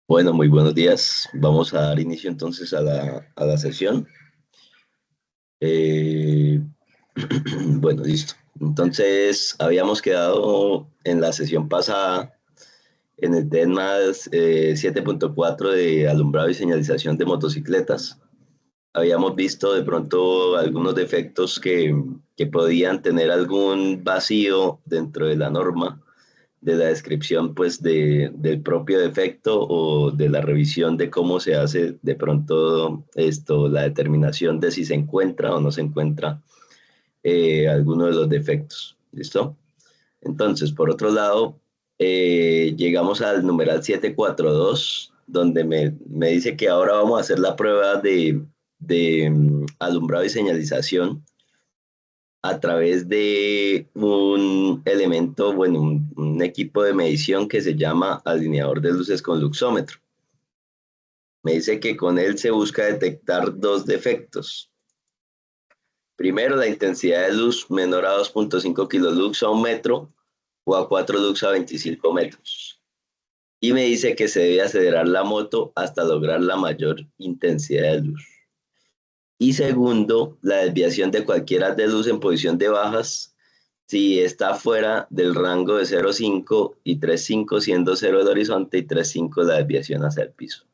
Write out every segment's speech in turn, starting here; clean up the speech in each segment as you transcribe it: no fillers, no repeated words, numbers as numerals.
Bueno, muy buenos días. Vamos a dar inicio entonces a la sesión. Eh, bueno, listo. Entonces, habíamos quedado en la sesión pasada en el tema 7.4 de alumbrado y señalización de motocicletas. Habíamos visto de pronto algunos defectos que podían tener algún vacío dentro de la norma de la descripción pues del propio defecto o de la revisión de cómo se hace de pronto esto, la determinación de si se encuentra o no se encuentra alguno de los defectos. ¿Listo? Entonces, por otro lado, llegamos al numeral 742 donde me dice que ahora vamos a hacer la prueba de alumbrado y señalización a través de un elemento, bueno, un equipo de medición que se llama alineador de luces con luxómetro. Me dice que con él se busca detectar dos defectos. Primero, la intensidad de luz menor a 2.5 kilolux a un metro o a 4 lux a 25 metros. Y me dice que se debe acelerar la moto hasta lograr la mayor intensidad de luz. Y segundo, la desviación de cualquier haz de luz en posición de bajas si está fuera del rango de 0,5 y 3,5 siendo 0 el horizonte y 3,5 la desviación hacia el piso.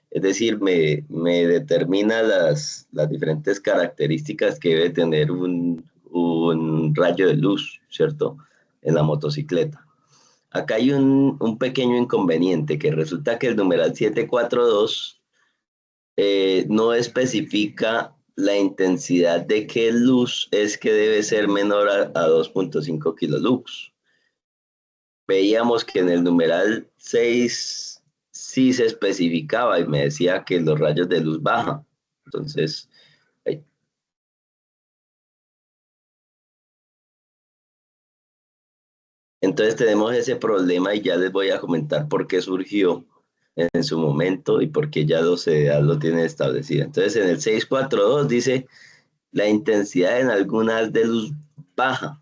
Es decir, me determina las diferentes características que debe tener un rayo de luz, ¿cierto? En la motocicleta. Acá hay un pequeño inconveniente que resulta que el numeral 742 no especifica la intensidad de qué luz es que debe ser menor a 2.5 kilolux. Veíamos que en el numeral 6 sí se especificaba y me decía que los rayos de luz baja. Entonces, eh, entonces tenemos ese problema y ya les voy a comentar por qué surgió en su momento y por qué ya la OCDE lo tiene establecido. Entonces, en el 642 dice la intensidad en algunas de luz baja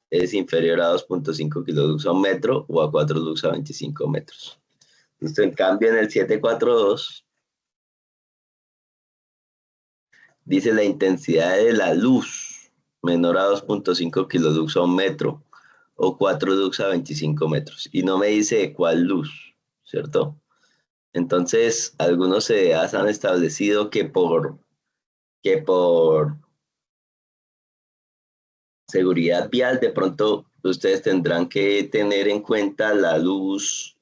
es inferior a 2.5 kilolux a un metro o a 4 lux a 25 metros. Listo, en cambio en el 742 dice la intensidad de la luz menor a 2.5 kilolux a un metro o 4 lux a 25 metros. Y no me dice de cuál luz, ¿cierto? Entonces, algunos CDAs han establecido que por seguridad vial, de pronto ustedes tendrán que tener en cuenta la luz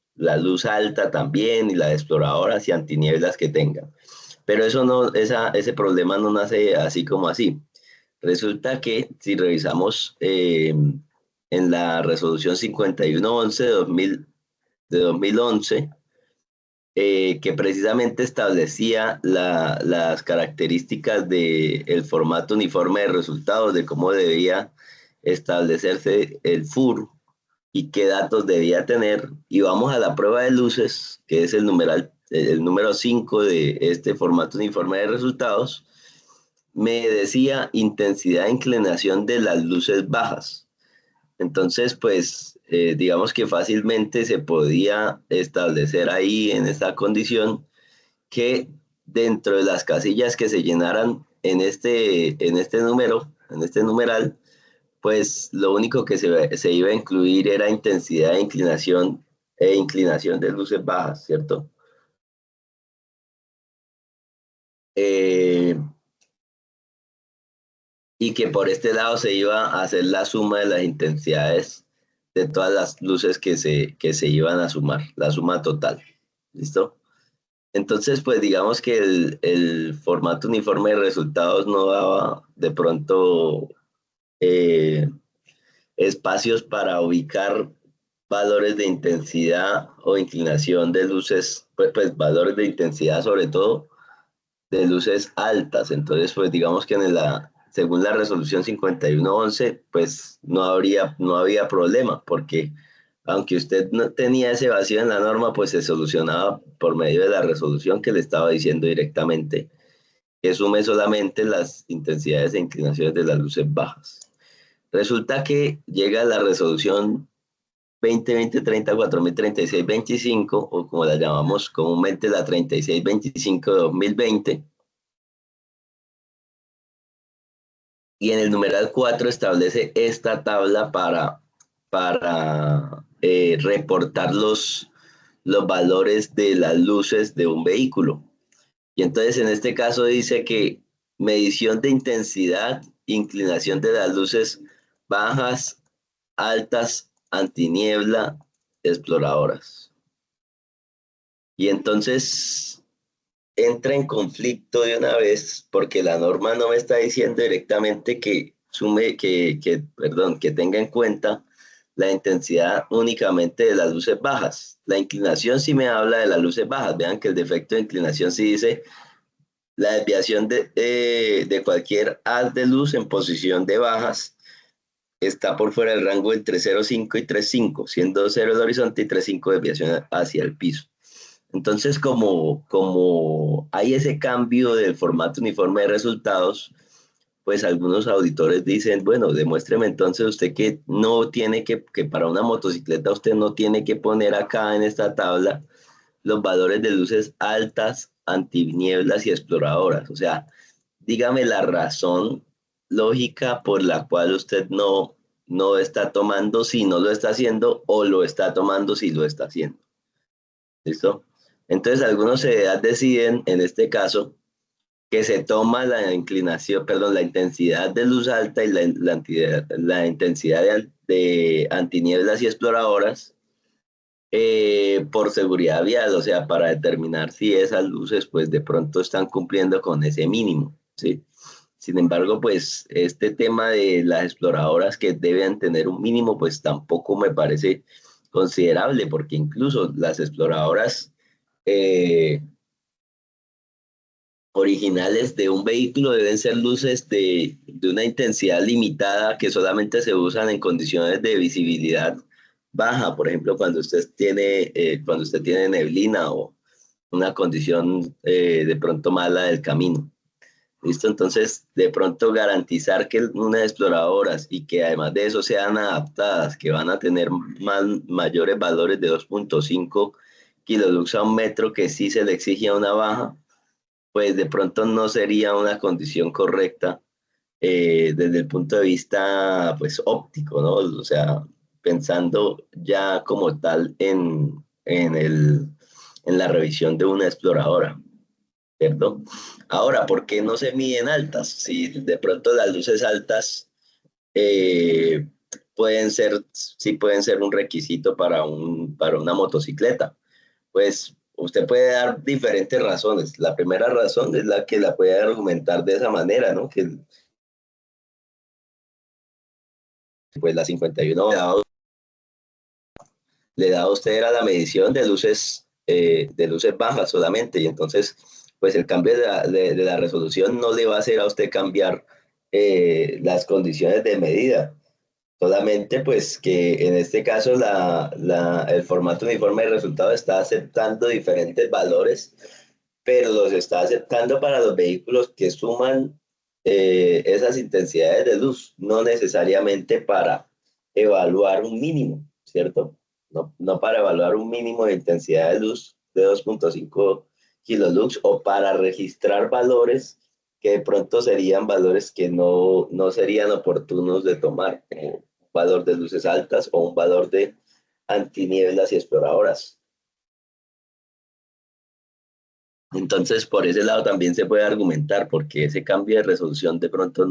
alta también y la de exploradoras y antinieblas que tengan. Pero eso no, ese problema no nace así como así. Resulta que si revisamos en la resolución 5111 de 2011, que precisamente establecía las características del formato uniforme de resultados, de cómo debía establecerse el FUR y qué datos debía tener. Y vamos a la prueba de luces, que es el número 5 de este formato uniforme de resultados. Me decía intensidad e inclinación de las luces bajas. Entonces, pues, digamos que fácilmente se podía establecer ahí en esta condición que dentro de las casillas que se llenaran en este número, en este numeral, pues lo único que se iba a incluir era intensidad e inclinación de luces bajas, ¿cierto? Eh, y que por este lado se iba a hacer la suma de las intensidades de todas las luces que se iban a sumar, la suma total. ¿Listo? Entonces, pues digamos que el formato uniforme de resultados no daba de pronto eh, espacios para ubicar valores de intensidad o inclinación de luces, pues valores de intensidad sobre todo de luces altas. Entonces, pues digamos que según la resolución 5111, pues no había problema, porque aunque usted no tenía ese vacío en la norma, pues se solucionaba por medio de la resolución que le estaba diciendo directamente que sume solamente las intensidades e inclinaciones de las luces bajas. Resulta que llega la resolución 2020-30, 4036-25, o como la llamamos comúnmente la 3625 de 2020. Y en el numeral 4 establece esta tabla para reportar los valores de las luces de un vehículo. Y entonces en este caso dice que medición de intensidad, inclinación de las luces bajas, altas, antiniebla, exploradoras. Y entonces entra en conflicto de una vez porque la norma no me está diciendo directamente que que tenga en cuenta la intensidad únicamente de las luces bajas. La inclinación sí me habla de las luces bajas. Vean que el defecto de inclinación sí dice la desviación de cualquier haz de luz en posición de bajas está por fuera del rango entre 0,5 y 3,5, siendo 0 el horizonte y 3,5 desviación hacia el piso. Entonces, como hay ese cambio del formato uniforme de resultados, pues algunos auditores dicen, bueno, demuéstreme entonces usted que no tiene que para una motocicleta usted no tiene que poner acá en esta tabla los valores de luces altas, antinieblas y exploradoras. O sea, dígame la razón lógica por la cual usted no está tomando si no lo está haciendo o lo está tomando si lo está haciendo. ¿Listo? Entonces algunos deciden, en este caso, que se toma la inclinación, perdón, la intensidad de luz alta y la intensidad de antinieblas y exploradoras por seguridad vial, o sea, para determinar si esas luces pues de pronto están cumpliendo con ese mínimo, ¿sí? Sin embargo, pues este tema de las exploradoras que deben tener un mínimo, pues tampoco me parece considerable, porque incluso las exploradoras eh, originales de un vehículo deben ser luces de una intensidad limitada que solamente se usan en condiciones de visibilidad baja, por ejemplo, cuando usted tiene neblina o una condición de pronto mala del camino. ¿Listo? Entonces, de pronto garantizar que unas exploradoras y que además de eso sean adaptadas, que van a tener mayores valores de 2,5 kilolux a un metro, que sí se le exige a una baja, pues de pronto no sería una condición correcta desde el punto de vista pues óptico, ¿no? O sea, pensando ya como tal en la revisión de una exploradora, ¿cierto? Ahora, ¿por qué no se miden altas? Si de pronto las luces altas eh, sí pueden ser un requisito para una motocicleta. Pues usted puede dar diferentes razones. La primera razón es la que la puede argumentar de esa manera, ¿no? Que pues la 51 le da a usted a la medición de luces bajas solamente, y entonces pues el cambio de la resolución no le va a hacer a usted cambiar las condiciones de medida. Solamente pues que en este caso el formato uniforme de resultado está aceptando diferentes valores, pero los está aceptando para los vehículos que suman esas intensidades de luz, no necesariamente para evaluar un mínimo, ¿cierto? No para evaluar un mínimo de intensidad de luz de 2,5 kilolux o para registrar valores que de pronto serían valores que no serían oportunos de tomar, como un valor de luces altas o un valor de antinieblas y exploradoras. Entonces, por ese lado también se puede argumentar, porque ese cambio de resolución de pronto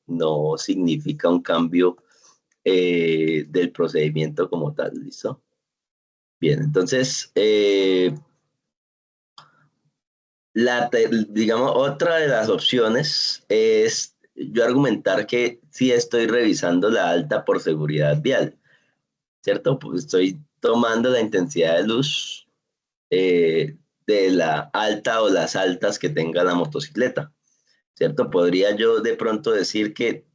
no significa un cambio del procedimiento como tal, ¿listo? Bien, entonces, digamos, otra de las opciones es yo argumentar que sí estoy revisando la alta por seguridad vial, ¿cierto? Pues estoy tomando la intensidad de luz de la alta o las altas que tenga la motocicleta, ¿cierto? Podría yo de pronto decir que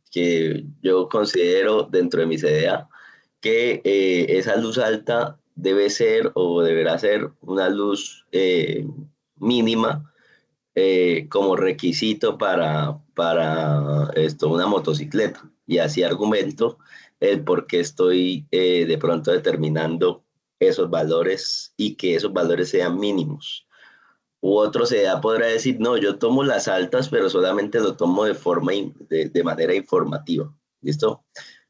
yo considero dentro de mi CDA que esa luz alta debe ser o deberá ser una luz mínima como requisito para una motocicleta. Y así argumento el por qué estoy de pronto determinando esos valores y que esos valores sean mínimos. U otro podrá decir, no, yo tomo las altas, pero solamente lo tomo de manera informativa. ¿Listo?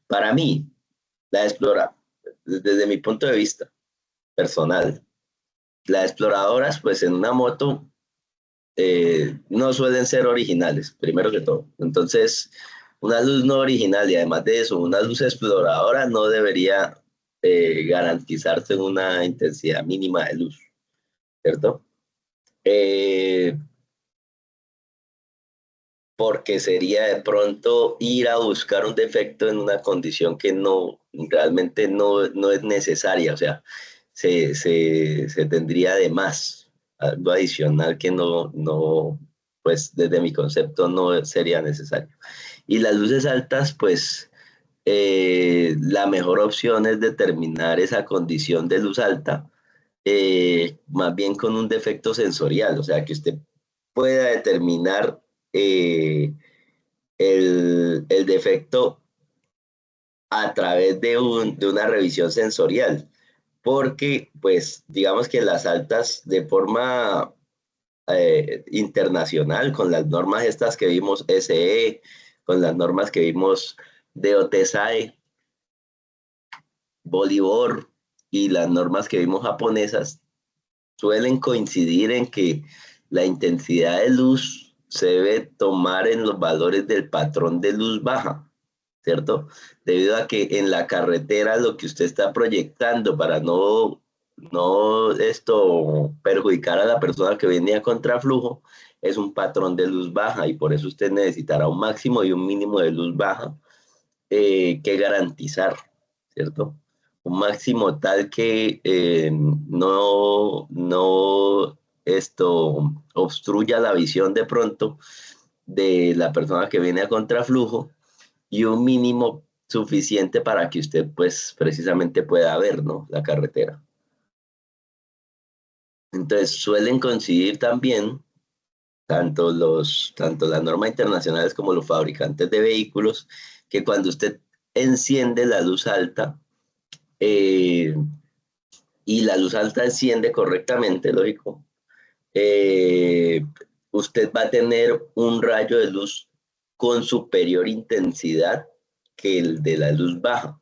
Para mí, la explora, desde mi punto de vista personal, las exploradoras, pues en una moto, no suelen ser originales, primero que todo. Entonces, una luz no original y además de eso, una luz exploradora no debería garantizarse una intensidad mínima de luz, ¿cierto? Eh, Porque sería de pronto ir a buscar un defecto en una condición que no realmente no es necesaria, o sea, se tendría de más, algo adicional que pues desde mi concepto no sería necesario. Y las luces altas, pues la mejor opción es determinar esa condición de luz alta, más bien con un defecto sensorial, o sea, que usted pueda determinar eh, el defecto a través de una revisión sensorial, porque pues digamos que las altas de forma internacional, con las normas estas que vimos SE, con las normas que vimos de OTSAE, Bolívar y las normas que vimos japonesas, suelen coincidir en que la intensidad de luz se debe tomar en los valores del patrón de luz baja, ¿cierto? Debido a que en la carretera lo que usted está proyectando para no esto perjudicar a la persona que viene a contraflujo es un patrón de luz baja y por eso usted necesitará un máximo y un mínimo de luz baja que garantizar, ¿cierto? Un máximo tal que no esto obstruya la visión de pronto de la persona que viene a contraflujo y un mínimo suficiente para que usted pues precisamente pueda ver, ¿no? La carretera. Entonces suelen coincidir también tanto las normas internacionales como los fabricantes de vehículos que cuando usted enciende la luz alta eh, y la luz alta enciende correctamente, lógico, eh, usted va a tener un rayo de luz con superior intensidad que el de la luz baja,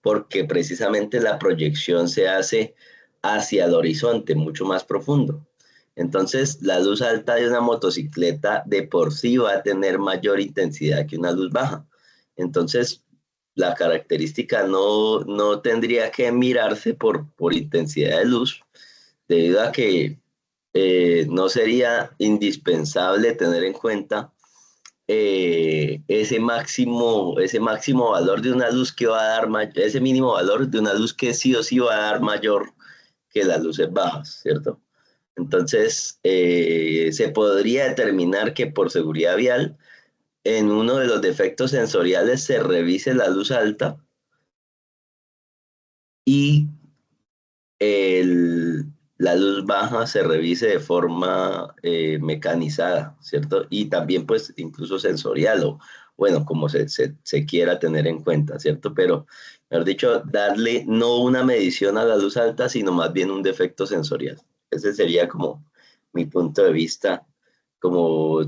porque precisamente la proyección se hace hacia el horizonte, mucho más profundo. Entonces, la luz alta de una motocicleta de por sí va a tener mayor intensidad que una luz baja. Entonces, la característica no tendría que mirarse por intensidad de luz, debido a que no sería indispensable tener en cuenta ese máximo valor de una luz que va a dar ese mínimo valor de una luz que sí o sí va a dar mayor que las luces bajas, ¿cierto? Entonces, se podría determinar que por seguridad vial, en uno de los defectos sensoriales se revise la luz alta y la luz baja se revise de forma mecanizada, ¿cierto? Y también pues incluso sensorial o bueno, como se quiera tener en cuenta, ¿cierto? Pero, mejor dicho, darle no una medición a la luz alta, sino más bien un defecto sensorial. Ese sería como mi punto de vista, como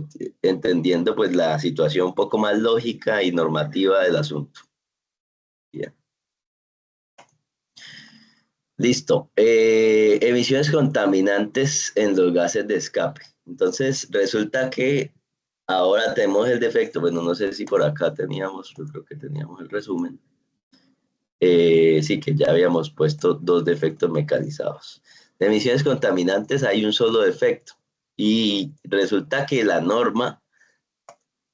entendiendo pues la situación un poco más lógica y normativa del asunto. Bien. Listo. Emisiones contaminantes en los gases de escape. Entonces, resulta que ahora tenemos el defecto, bueno, no sé si por acá teníamos, yo creo que teníamos el resumen. Sí, que ya habíamos puesto dos defectos mecanizados. De emisiones contaminantes hay un solo defecto y resulta que la norma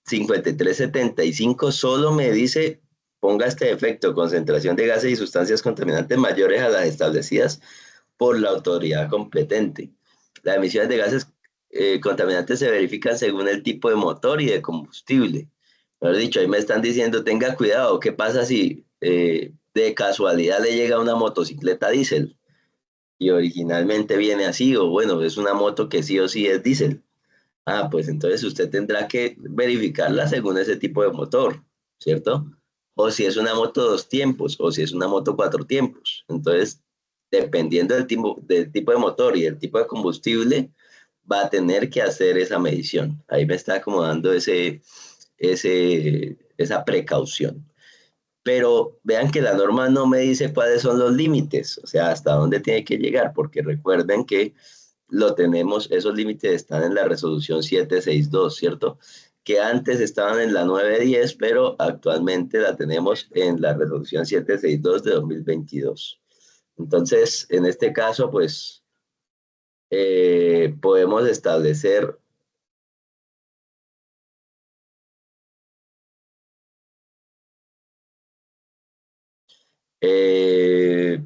5375 solo me dice, ponga este defecto, concentración de gases y sustancias contaminantes mayores a las establecidas por la autoridad competente. Las emisiones de gases contaminantes se verifican según el tipo de motor y de combustible. Mejor dicho, ahí me están diciendo, tenga cuidado, ¿qué pasa si de casualidad le llega una motocicleta diésel? Y originalmente viene así, o bueno, es una moto que sí o sí es diésel. Ah, pues entonces usted tendrá que verificarla según ese tipo de motor, ¿cierto? o si es una moto dos tiempos, o si es una moto cuatro tiempos. Entonces, dependiendo del tipo de motor y del tipo de combustible, va a tener que hacer esa medición. Ahí me está acomodando esa precaución. Pero vean que la norma no me dice cuáles son los límites, o sea, hasta dónde tiene que llegar, porque recuerden que lo tenemos, esos límites están en la resolución 762, ¿cierto? Que antes estaban en la 910, pero actualmente la tenemos en la resolución 762 de 2022. Entonces, en este caso, pues, podemos establecer eh,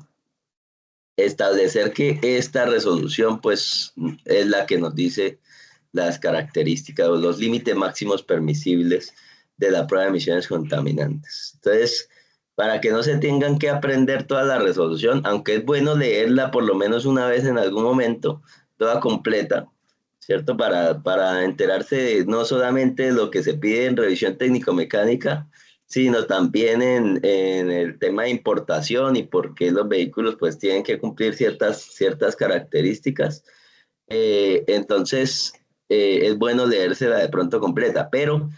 establecer que esta resolución, pues, es la que nos dice las características o los límites máximos permisibles de la prueba de emisiones contaminantes. Entonces, para que no se tengan que aprender toda la resolución, aunque es bueno leerla por lo menos una vez en algún momento, toda completa, ¿cierto? Para enterarse de, no solamente de lo que se pide en revisión técnico-mecánica, sino también en el tema de importación y por qué los vehículos pues tienen que cumplir ciertas características. Entonces, es bueno leérsela de pronto completa, pero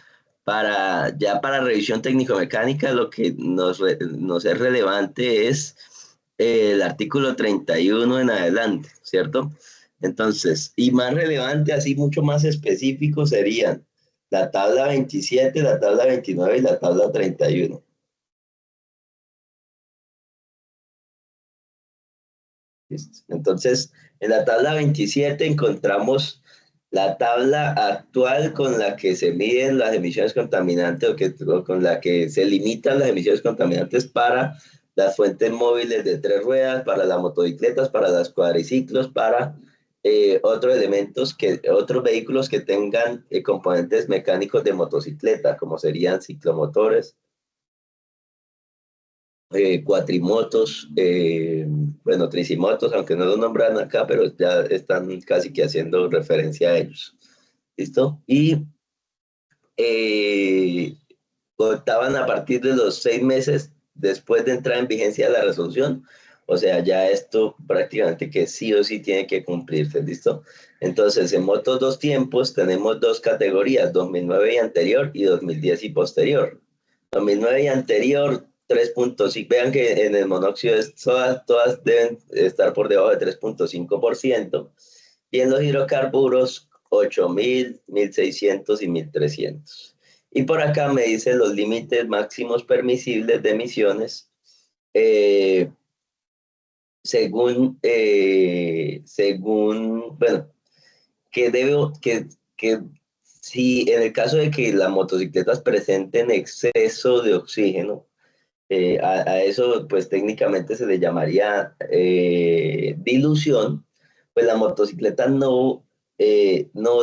ya para revisión técnico-mecánica lo que nos es relevante es el artículo 31 en adelante, ¿cierto? Entonces, y más relevante, así mucho más específico, serían la tabla 27, la tabla 29 y la tabla 31. ¿Listo? Entonces, en la tabla 27 encontramos la tabla actual con la que se miden las emisiones contaminantes o con la que se limitan las emisiones contaminantes para las fuentes móviles de tres ruedas, para las motocicletas, para las cuadriciclos, para otros vehículos que tengan componentes mecánicos de motocicleta, como serían ciclomotores, cuatrimotos, bueno, tricimotos, aunque no lo nombran acá, pero ya están casi que haciendo referencia a ellos. ¿Listo? Y eh, contaban a partir de los 6 meses después de entrar en vigencia la resolución. O sea, ya esto prácticamente que sí o sí tiene que cumplirse, ¿listo? Entonces, en motos dos tiempos tenemos dos categorías, 2009 y anterior y 2010 y posterior. 2009 y anterior, 3.5. Vean que en el monóxido todas deben estar por debajo de 3.5%. Y en los hidrocarburos, 8.000, 1.600 y 1.300. Y por acá me dice los límites máximos permisibles de emisiones eh, bueno, que si en el caso de que las motocicletas presenten exceso de oxígeno, a eso pues técnicamente se le llamaría dilución, pues las motocicletas no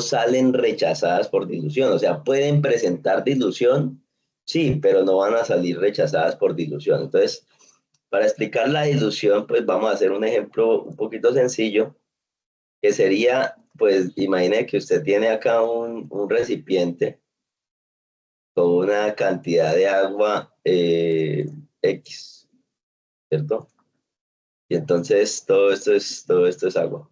salen rechazadas por dilución, o sea, pueden presentar dilución, sí, pero no van a salir rechazadas por dilución. Entonces, para explicar la dilución, pues vamos a hacer un ejemplo un poquito sencillo, que sería, pues imagine que usted tiene acá un recipiente con una cantidad de agua X, ¿cierto? Y entonces todo esto es agua.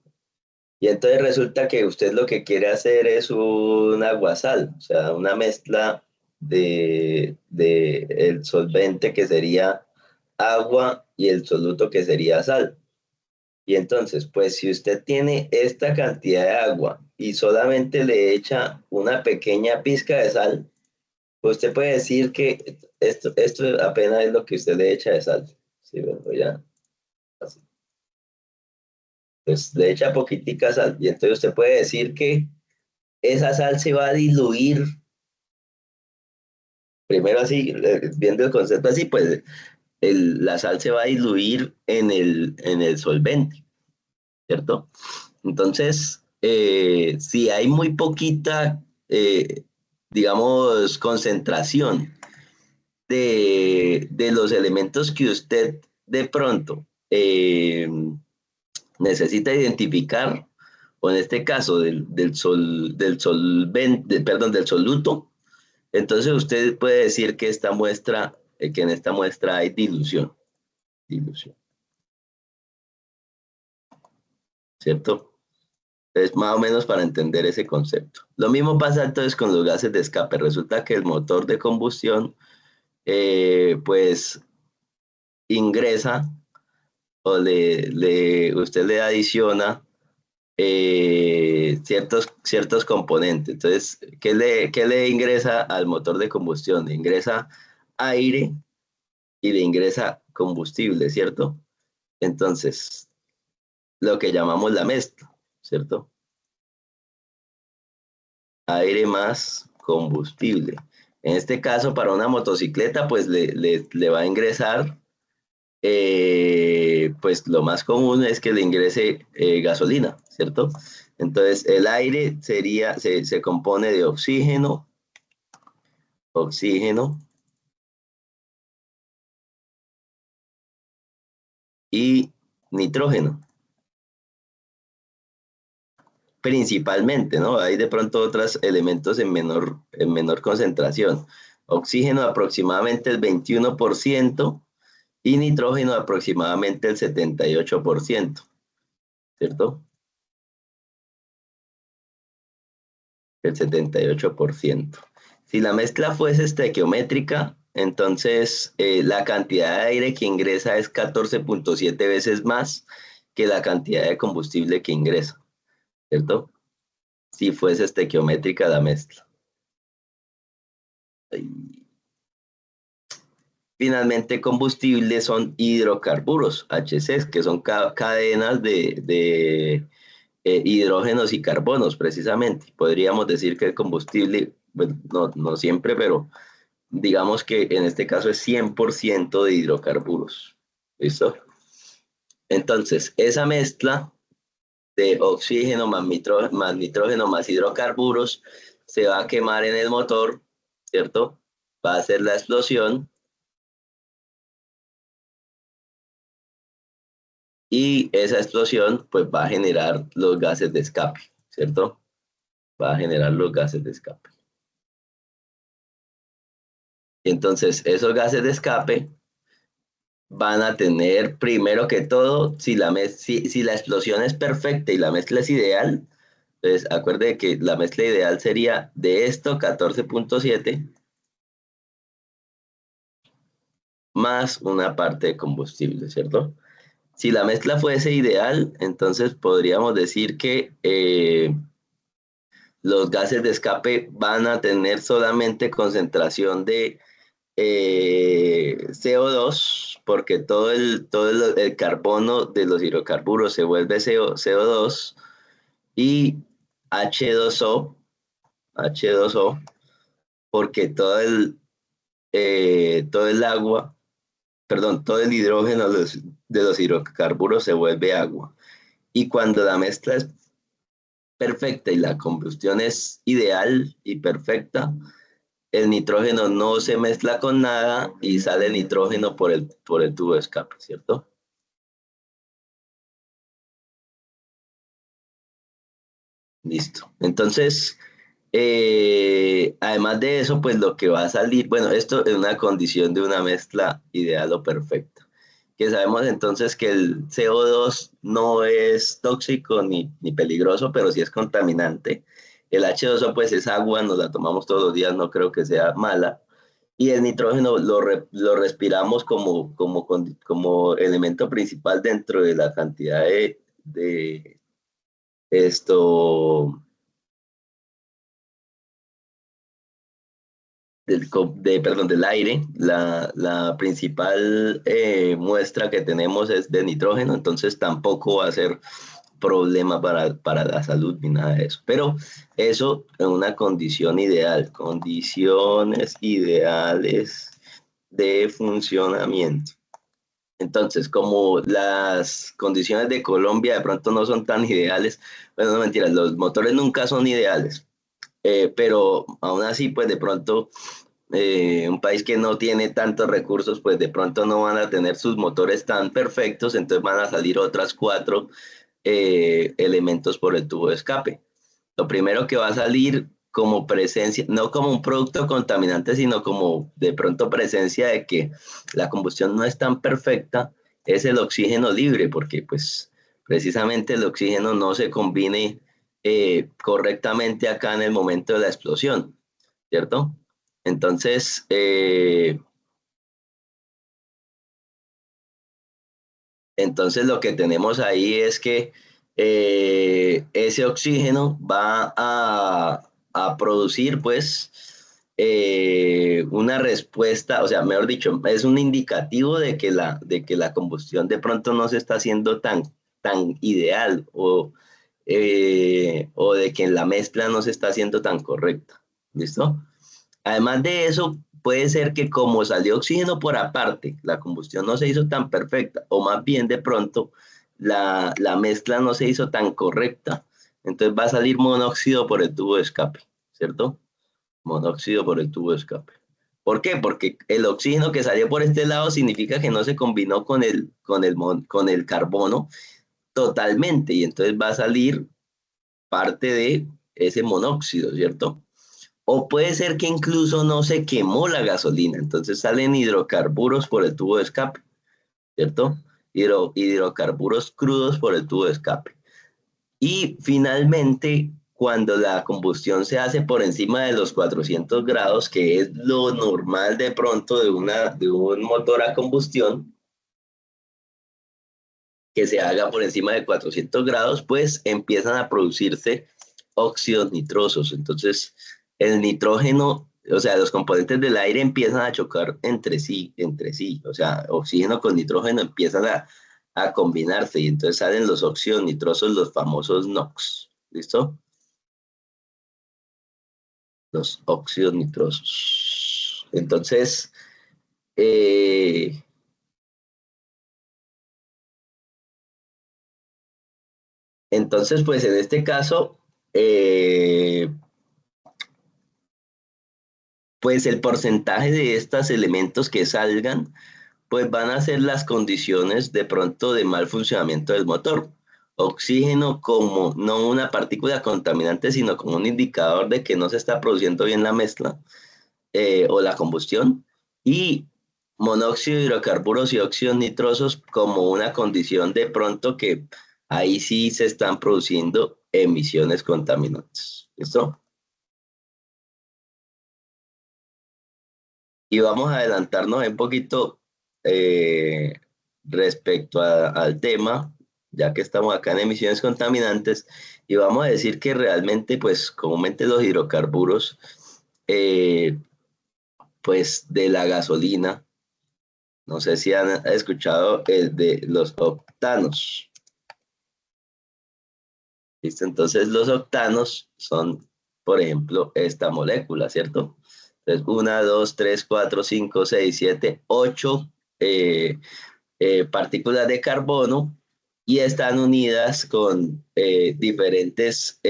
Y entonces resulta que usted lo que quiere hacer es un aguasal, o sea, una mezcla de el solvente que sería agua y el soluto que sería sal. Y entonces, pues si usted tiene esta cantidad de agua y solamente le echa una pequeña pizca de sal, usted puede decir que esto apenas es lo que usted le echa de sal. Sí, bueno, ya. Así. Pues le echa poquitica sal. Y entonces usted puede decir que esa sal se va a diluir. Primero así, viendo el concepto así, pues la sal se va a diluir en el solvente, ¿cierto? Entonces, si hay muy poquita, digamos, concentración de los elementos que usted de pronto necesita identificar, o en este caso del solvente, perdón, del soluto, entonces usted puede decir que esta muestra que en esta muestra hay dilución, ¿cierto? Es más o menos para entender ese concepto. Lo mismo pasa entonces con los gases de escape. Resulta que el motor de combustión, pues, ingresa o usted le adiciona ciertos componentes. Entonces, qué le ingresa al motor de combustión? Le ingresa aire y le ingresa combustible, ¿cierto? Entonces, lo que llamamos la mezcla, ¿cierto? Aire más combustible. En este caso, para una motocicleta, pues le va a ingresar, pues lo más común es que le ingrese gasolina, ¿cierto? Entonces, el aire se compone de oxígeno y nitrógeno, principalmente, ¿no? Hay de pronto otros elementos en menor concentración. Oxígeno aproximadamente el 21% y nitrógeno aproximadamente el 78%, ¿cierto? El 78%. Si la mezcla fuese estequiométrica, entonces la cantidad de aire que ingresa es 14.7 veces más que la cantidad de combustible que ingresa, ¿cierto? Si fuese estequiométrica la mezcla. Y finalmente, combustibles son hidrocarburos, HCs, que son cadenas de hidrógenos y carbonos, precisamente. Podríamos decir que el combustible, bueno, no siempre, pero digamos que en este caso es 100% de hidrocarburos. ¿Listo? Entonces, esa mezcla de oxígeno más nitrógeno más hidrocarburos se va a quemar en el motor, ¿cierto? Va a hacer la explosión y esa explosión pues va a generar los gases de escape, ¿cierto? Va a generar los gases de escape. Entonces, esos gases de escape van a tener, primero que todo, si la explosión es perfecta y la mezcla es ideal, entonces acuerde que la mezcla ideal sería de esto 14.7 más una parte de combustible, ¿cierto? Si la mezcla fuese ideal, entonces podríamos decir que los gases de escape van a tener solamente concentración de CO2, porque el carbono de los hidrocarburos se vuelve CO2 y H2O, H2O, porque todo el agua, perdón, todo el hidrógeno de los hidrocarburos se vuelve agua. Y cuando la mezcla es perfecta y la combustión es ideal y perfecta, el nitrógeno no se mezcla con nada y sale nitrógeno por el tubo de escape, ¿cierto? Listo. Entonces, además de eso, pues lo que va a salir, bueno, esto es una condición de una mezcla ideal o perfecta. Que sabemos entonces que el CO2 no es tóxico ni peligroso, pero sí es contaminante. El H2O pues es agua, nos la tomamos todos los días, no creo que sea mala. Y el nitrógeno lo respiramos como elemento principal dentro de la cantidad de esto, perdón, del aire. La principal muestra que tenemos es de nitrógeno, entonces tampoco va a ser problema para la salud ni nada de eso. Pero eso en una condición ideal, condiciones ideales de funcionamiento. Entonces, como las condiciones de Colombia de pronto no son tan ideales, bueno, no mentiras, los motores nunca son ideales, pero aún así, pues de pronto, un país que no tiene tantos recursos, pues de pronto no van a tener sus motores tan perfectos, entonces van a salir otras cuatro elementos por el tubo de escape. Lo primero que va a salir como presencia, no como un producto contaminante, sino como de pronto presencia de que la combustión no es tan perfecta, es el oxígeno libre, porque pues precisamente el oxígeno no se combine correctamente acá en el momento de la explosión, ¿cierto? Entonces, entonces lo que tenemos ahí es que ese oxígeno va a producir pues una respuesta, o sea, mejor dicho, es un indicativo de que la combustión de pronto no se está haciendo tan ideal o de que la mezcla no se está haciendo tan correcta. ¿Listo? Además de eso, puede ser que como salió oxígeno por aparte, la combustión no se hizo tan perfecta, o más bien de pronto la mezcla no se hizo tan correcta, entonces va a salir monóxido por el tubo de escape, ¿cierto? Monóxido por el tubo de escape. ¿Por qué? Porque el oxígeno que salió por este lado significa que no se combinó con el carbono totalmente, y entonces va a salir parte de ese monóxido, ¿cierto? O puede ser que incluso no se quemó la gasolina, entonces salen hidrocarburos por el tubo de escape, ¿cierto? Hidrocarburos crudos por el tubo de escape. Y finalmente, cuando la combustión se hace por encima de los 400 grados, que es lo normal de pronto de un motor a combustión, que se haga por encima de 400 grados, pues empiezan a producirse óxidos nitrosos. Entonces, el nitrógeno, o sea, los componentes del aire empiezan a chocar entre sí. O sea, oxígeno con nitrógeno empiezan a combinarse y entonces salen los óxidos nitrosos, los famosos NOx. ¿Listo? Los óxidos nitrosos. Eh, entonces, pues en este caso, pues el porcentaje de estos elementos que salgan, pues van a ser las condiciones de pronto de mal funcionamiento del motor. Oxígeno como no una partícula contaminante, sino como un indicador de que no se está produciendo bien la mezcla o la combustión. Y monóxido de hidrocarburos y óxidos nitrosos como una condición de pronto que ahí sí se están produciendo emisiones contaminantes. ¿Listo? Y vamos a adelantarnos un poquito eh, respecto al tema, ya que estamos acá en emisiones contaminantes, y vamos a decir que realmente, pues comúnmente los hidrocarburos, eh, pues de la gasolina, no sé si han escuchado el de los octanos. ¿Listo? Entonces los octanos son, por ejemplo, esta molécula, ¿cierto? Entonces, 1, 2, 3, 4, 5, 6, 7, 8 partículas de carbono y están unidas con diferentes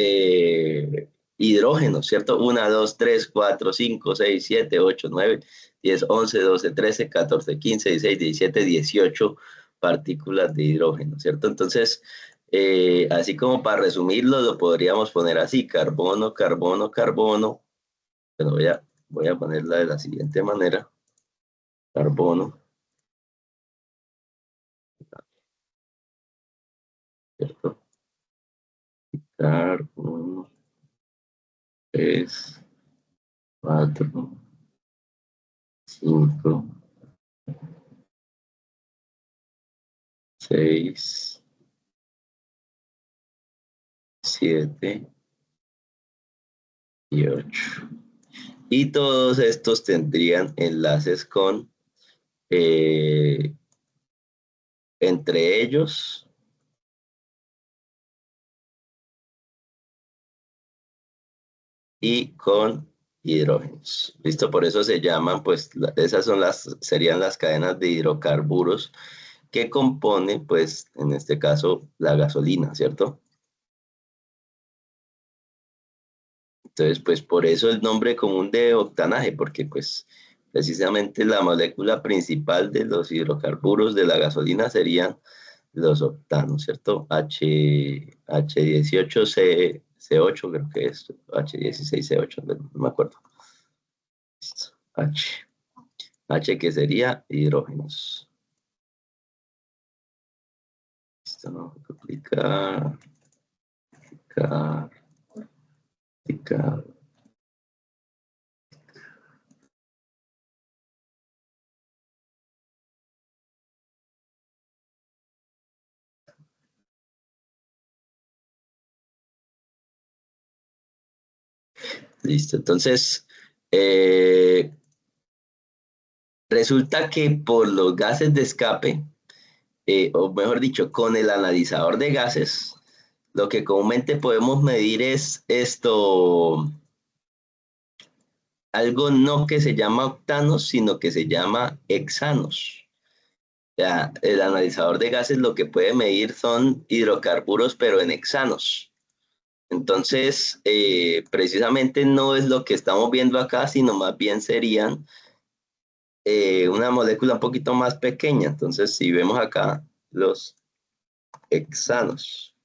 hidrógenos, ¿cierto? 1, 2, 3, 4, 5, 6, 7, 8, 9, 10, 11, 12, 13, 14, 15, 16, 17, 18 partículas de hidrógeno, ¿cierto? Entonces, así como para resumirlo, lo podríamos poner así, carbono, carbono, carbono. Bueno, voy a ponerla de la siguiente manera, carbono, ¿cierto? Carbono, 3, 4, 5, 6, 7 y 8. Y todos estos tendrían enlaces con, eh, entre ellos, y con hidrógenos. ¿Listo? Por eso se llaman, pues, esas son serían las cadenas de hidrocarburos que componen, pues, en este caso, la gasolina, ¿cierto? Entonces, pues por eso el nombre común de octanaje, porque pues precisamente la molécula principal de los hidrocarburos de la gasolina serían los octanos, ¿cierto? H18C, C8 creo que es, H16C8, no me acuerdo. Listo. H que sería hidrógenos. Listo, ¿no? Duplicar, duplicar, duplicar. Listo, entonces, resulta que por los gases de escape, o mejor dicho, con el analizador de gases, lo que comúnmente podemos medir es esto, algo no que se llama octanos, sino que se llama hexanos. Ya, el analizador de gases lo que puede medir son hidrocarburos, pero en hexanos. Entonces, precisamente no es lo que estamos viendo acá, sino más bien serían una molécula un poquito más pequeña. Entonces, si vemos acá los hexanos,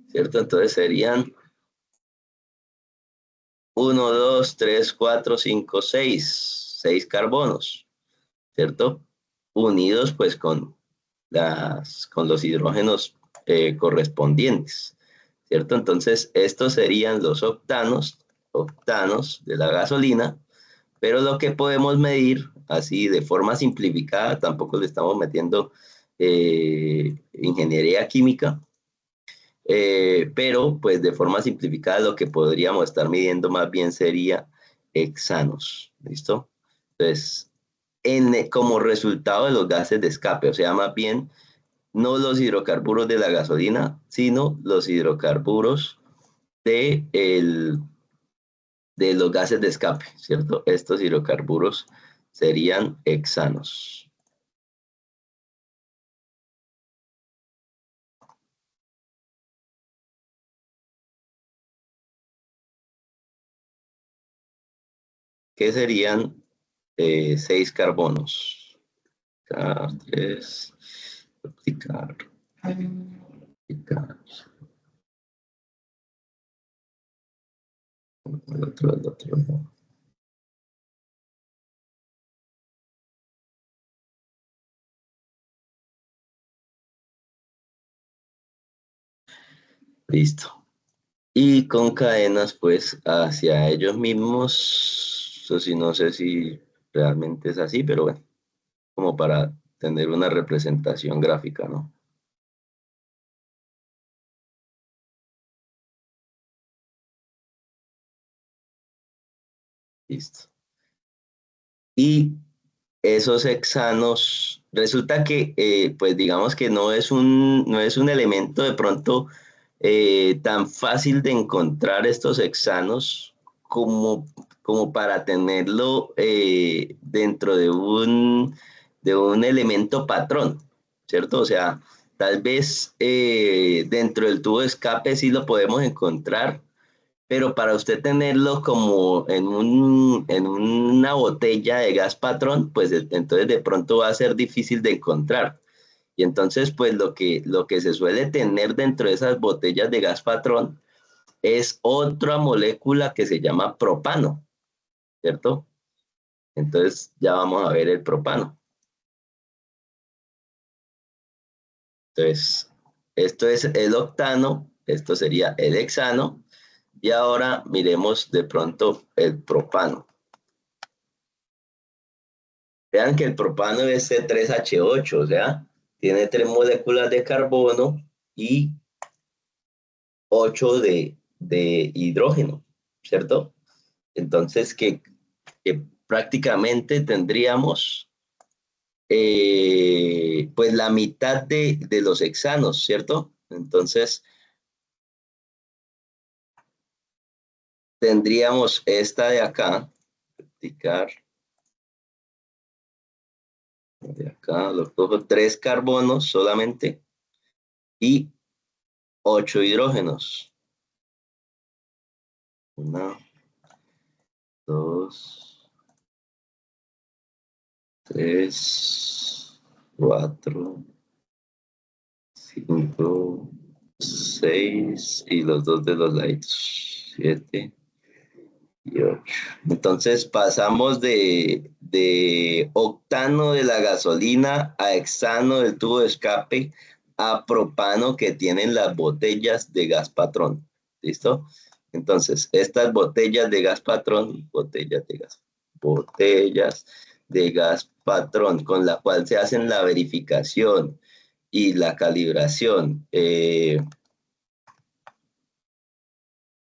¿cierto? Entonces serían 1, 2, 3, 4, 5, 6 carbonos, ¿cierto? Unidos pues con los hidrógenos correspondientes, ¿cierto? Entonces, estos serían los octanos de la gasolina, pero lo que podemos medir, así de forma simplificada, tampoco le estamos metiendo ingeniería química, pero pues de forma simplificada lo que podríamos estar midiendo más bien sería hexanos, ¿listo? Entonces, como resultado de los gases de escape, o sea, más bien no los hidrocarburos de la gasolina, sino los hidrocarburos de, de los gases de escape, ¿cierto? Estos hidrocarburos serían hexanos. Que serían 6 carbonos. Tres, duplicar, duplicar. El otro. Listo. Y con cadenas, pues, hacia ellos mismos. Eso sí, no sé si realmente es así, pero bueno, como para tener una representación gráfica, ¿no? Listo. Y esos hexanos, resulta que, pues digamos que no es un elemento de pronto tan fácil de encontrar estos hexanos como, como para tenerlo dentro de un elemento patrón, ¿cierto? O sea, tal vez dentro del tubo de escape sí lo podemos encontrar, pero para usted tenerlo como en una botella de gas patrón, pues entonces de pronto va a ser difícil de encontrar. Y entonces, pues lo que se suele tener dentro de esas botellas de gas patrón es otra molécula que se llama propano, ¿cierto? Entonces ya vamos a ver el propano. Entonces, esto es el octano, esto sería el hexano, y ahora miremos de pronto el propano. Vean que el propano es C3H8, o sea, tiene 3 moléculas de carbono y 8 de hidrógeno, ¿cierto? Entonces, que prácticamente tendríamos pues la mitad de los hexanos, ¿cierto? Entonces, tendríamos esta de acá, de acá, los cojo 3 carbonos solamente y 8 hidrógenos. Una, dos, tres, cuatro, cinco, 6 y los dos de los laditos. 7 y 8. Entonces pasamos de octano de la gasolina a hexano del tubo de escape a propano que tienen las botellas de gas patrón. ¿Listo? Entonces, estas botellas de gas patrón, botellas de gas patrón, con la cual se hacen la verificación y la calibración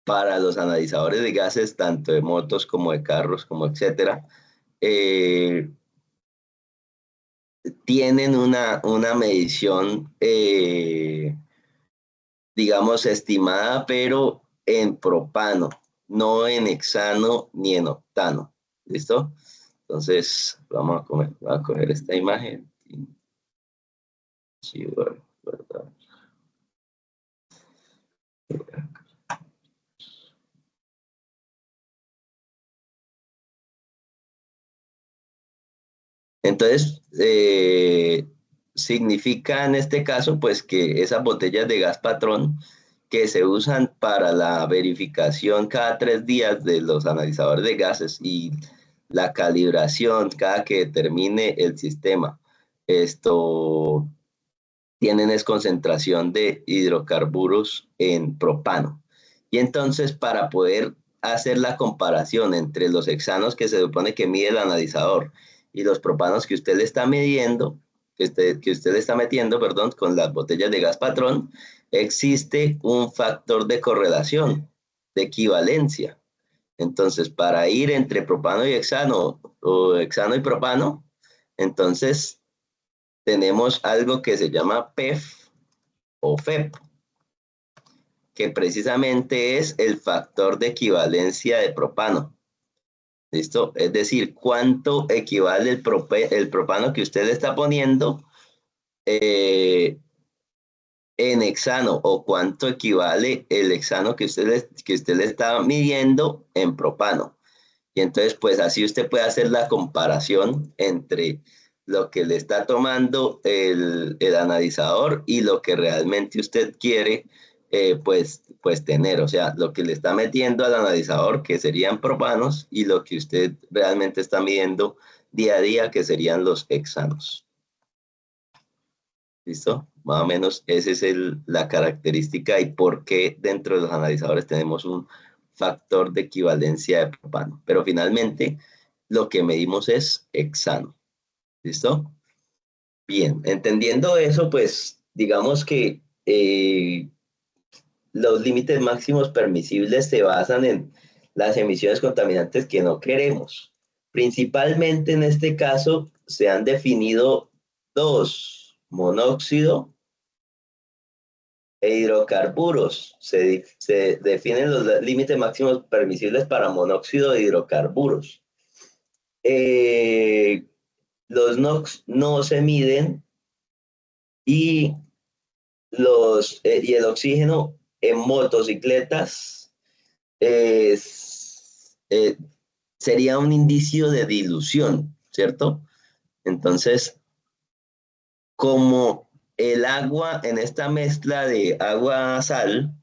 para los analizadores de gases, tanto de motos como de carros, como etcétera, eh, tienen una medición, digamos, estimada, pero en propano, no en hexano ni en octano. ¿Listo? Entonces, vamos a coger esta imagen. Sí, bueno, ¿verdad? Entonces, significa en este caso, pues que esas botellas de gas patrón que se usan para la verificación cada 3 días de los analizadores de gases y la calibración cada que termine el sistema, esto tienen es concentración de hidrocarburos en propano. Y entonces, para poder hacer la comparación entre los hexanos que se supone que mide el analizador y los propanos que usted le está midiendo, que usted le está metiendo, perdón, con las botellas de gas patrón, existe un factor de correlación, de equivalencia. Entonces, para ir entre propano y hexano, o hexano y propano, entonces tenemos algo que se llama PEF o FEP, que precisamente es el factor de equivalencia de propano. ¿Listo? Es decir, cuánto equivale el propano que usted le está poniendo eh, en hexano, o cuánto equivale el hexano que usted le está midiendo en propano. Y entonces, pues así usted puede hacer la comparación entre lo que le está tomando el analizador y lo que realmente usted quiere pues tener. O sea, lo que le está metiendo al analizador, que serían propanos, y lo que usted realmente está midiendo día a día, que serían los hexanos. ¿Listo? Más o menos esa es la característica y por qué dentro de los analizadores tenemos un factor de equivalencia de propano. Pero finalmente lo que medimos es hexano. ¿Listo? Bien, entendiendo eso, pues digamos que los límites máximos permisibles se basan en las emisiones contaminantes que no queremos. Principalmente en este caso se han definido dos: monóxido e hidrocarburos. Se definen los límites máximos permisibles para monóxido de hidrocarburos. Eh, los NOx no se miden y, y el oxígeno en motocicletas es, sería un indicio de dilución, ¿cierto? Entonces, como el agua en esta mezcla de agua-sal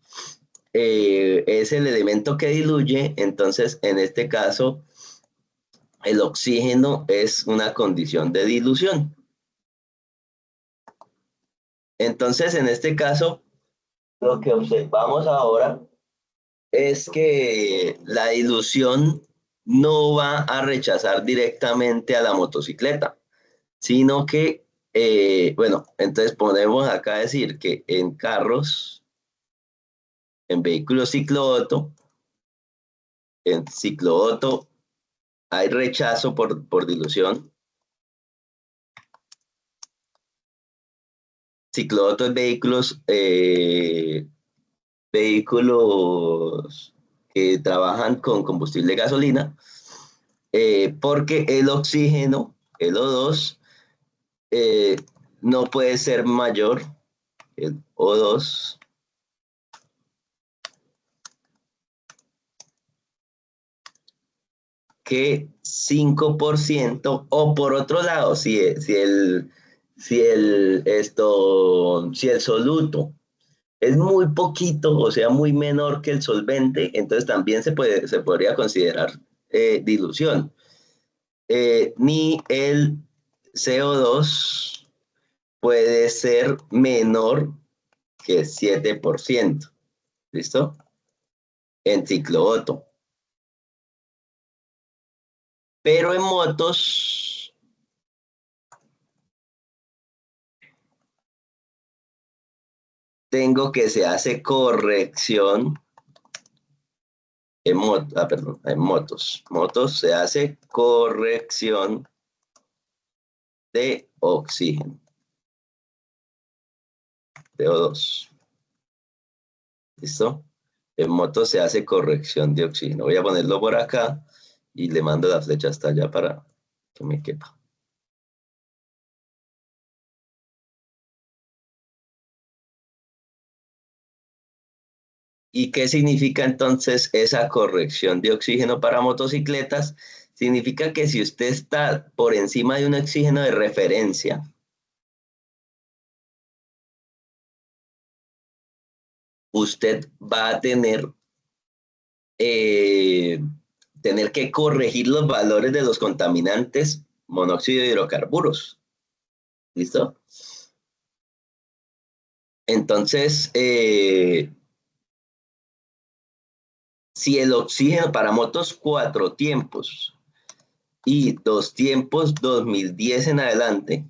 es el elemento que diluye, entonces en este caso el oxígeno es una condición de dilución. Entonces en este caso lo que observamos ahora es que la dilución no va a rechazar directamente a la motocicleta, sino que, bueno, entonces podemos acá decir que en carros, en vehículos ciclo-Otto, en ciclo-Otto hay rechazo por dilución. Ciclo-Otto es vehículos que trabajan con combustible de gasolina, porque el oxígeno, el O2, eh, no puede ser mayor, el O2, que 5%, o por otro lado, si el soluto es muy poquito, o sea, muy menor que el solvente, entonces también se podría considerar dilución. Ni el CO2 puede ser menor que 7%. ¿Listo? En ciclo Otto. Pero en motos tengo que se hace corrección perdón, en motos. Motos se hace corrección de oxígeno, de O2. ¿Listo? En motos se hace corrección de oxígeno. Voy a ponerlo por acá y le mando la flecha hasta allá para que me quepa. ¿Y qué significa entonces esa corrección de oxígeno para motocicletas? Significa que si usted está por encima de un oxígeno de referencia, usted va a eh, tener que corregir los valores de los contaminantes monóxido de hidrocarburos. ¿Listo? Entonces, si el oxígeno para motos 4 tiempos y 2 tiempos 2010 en adelante,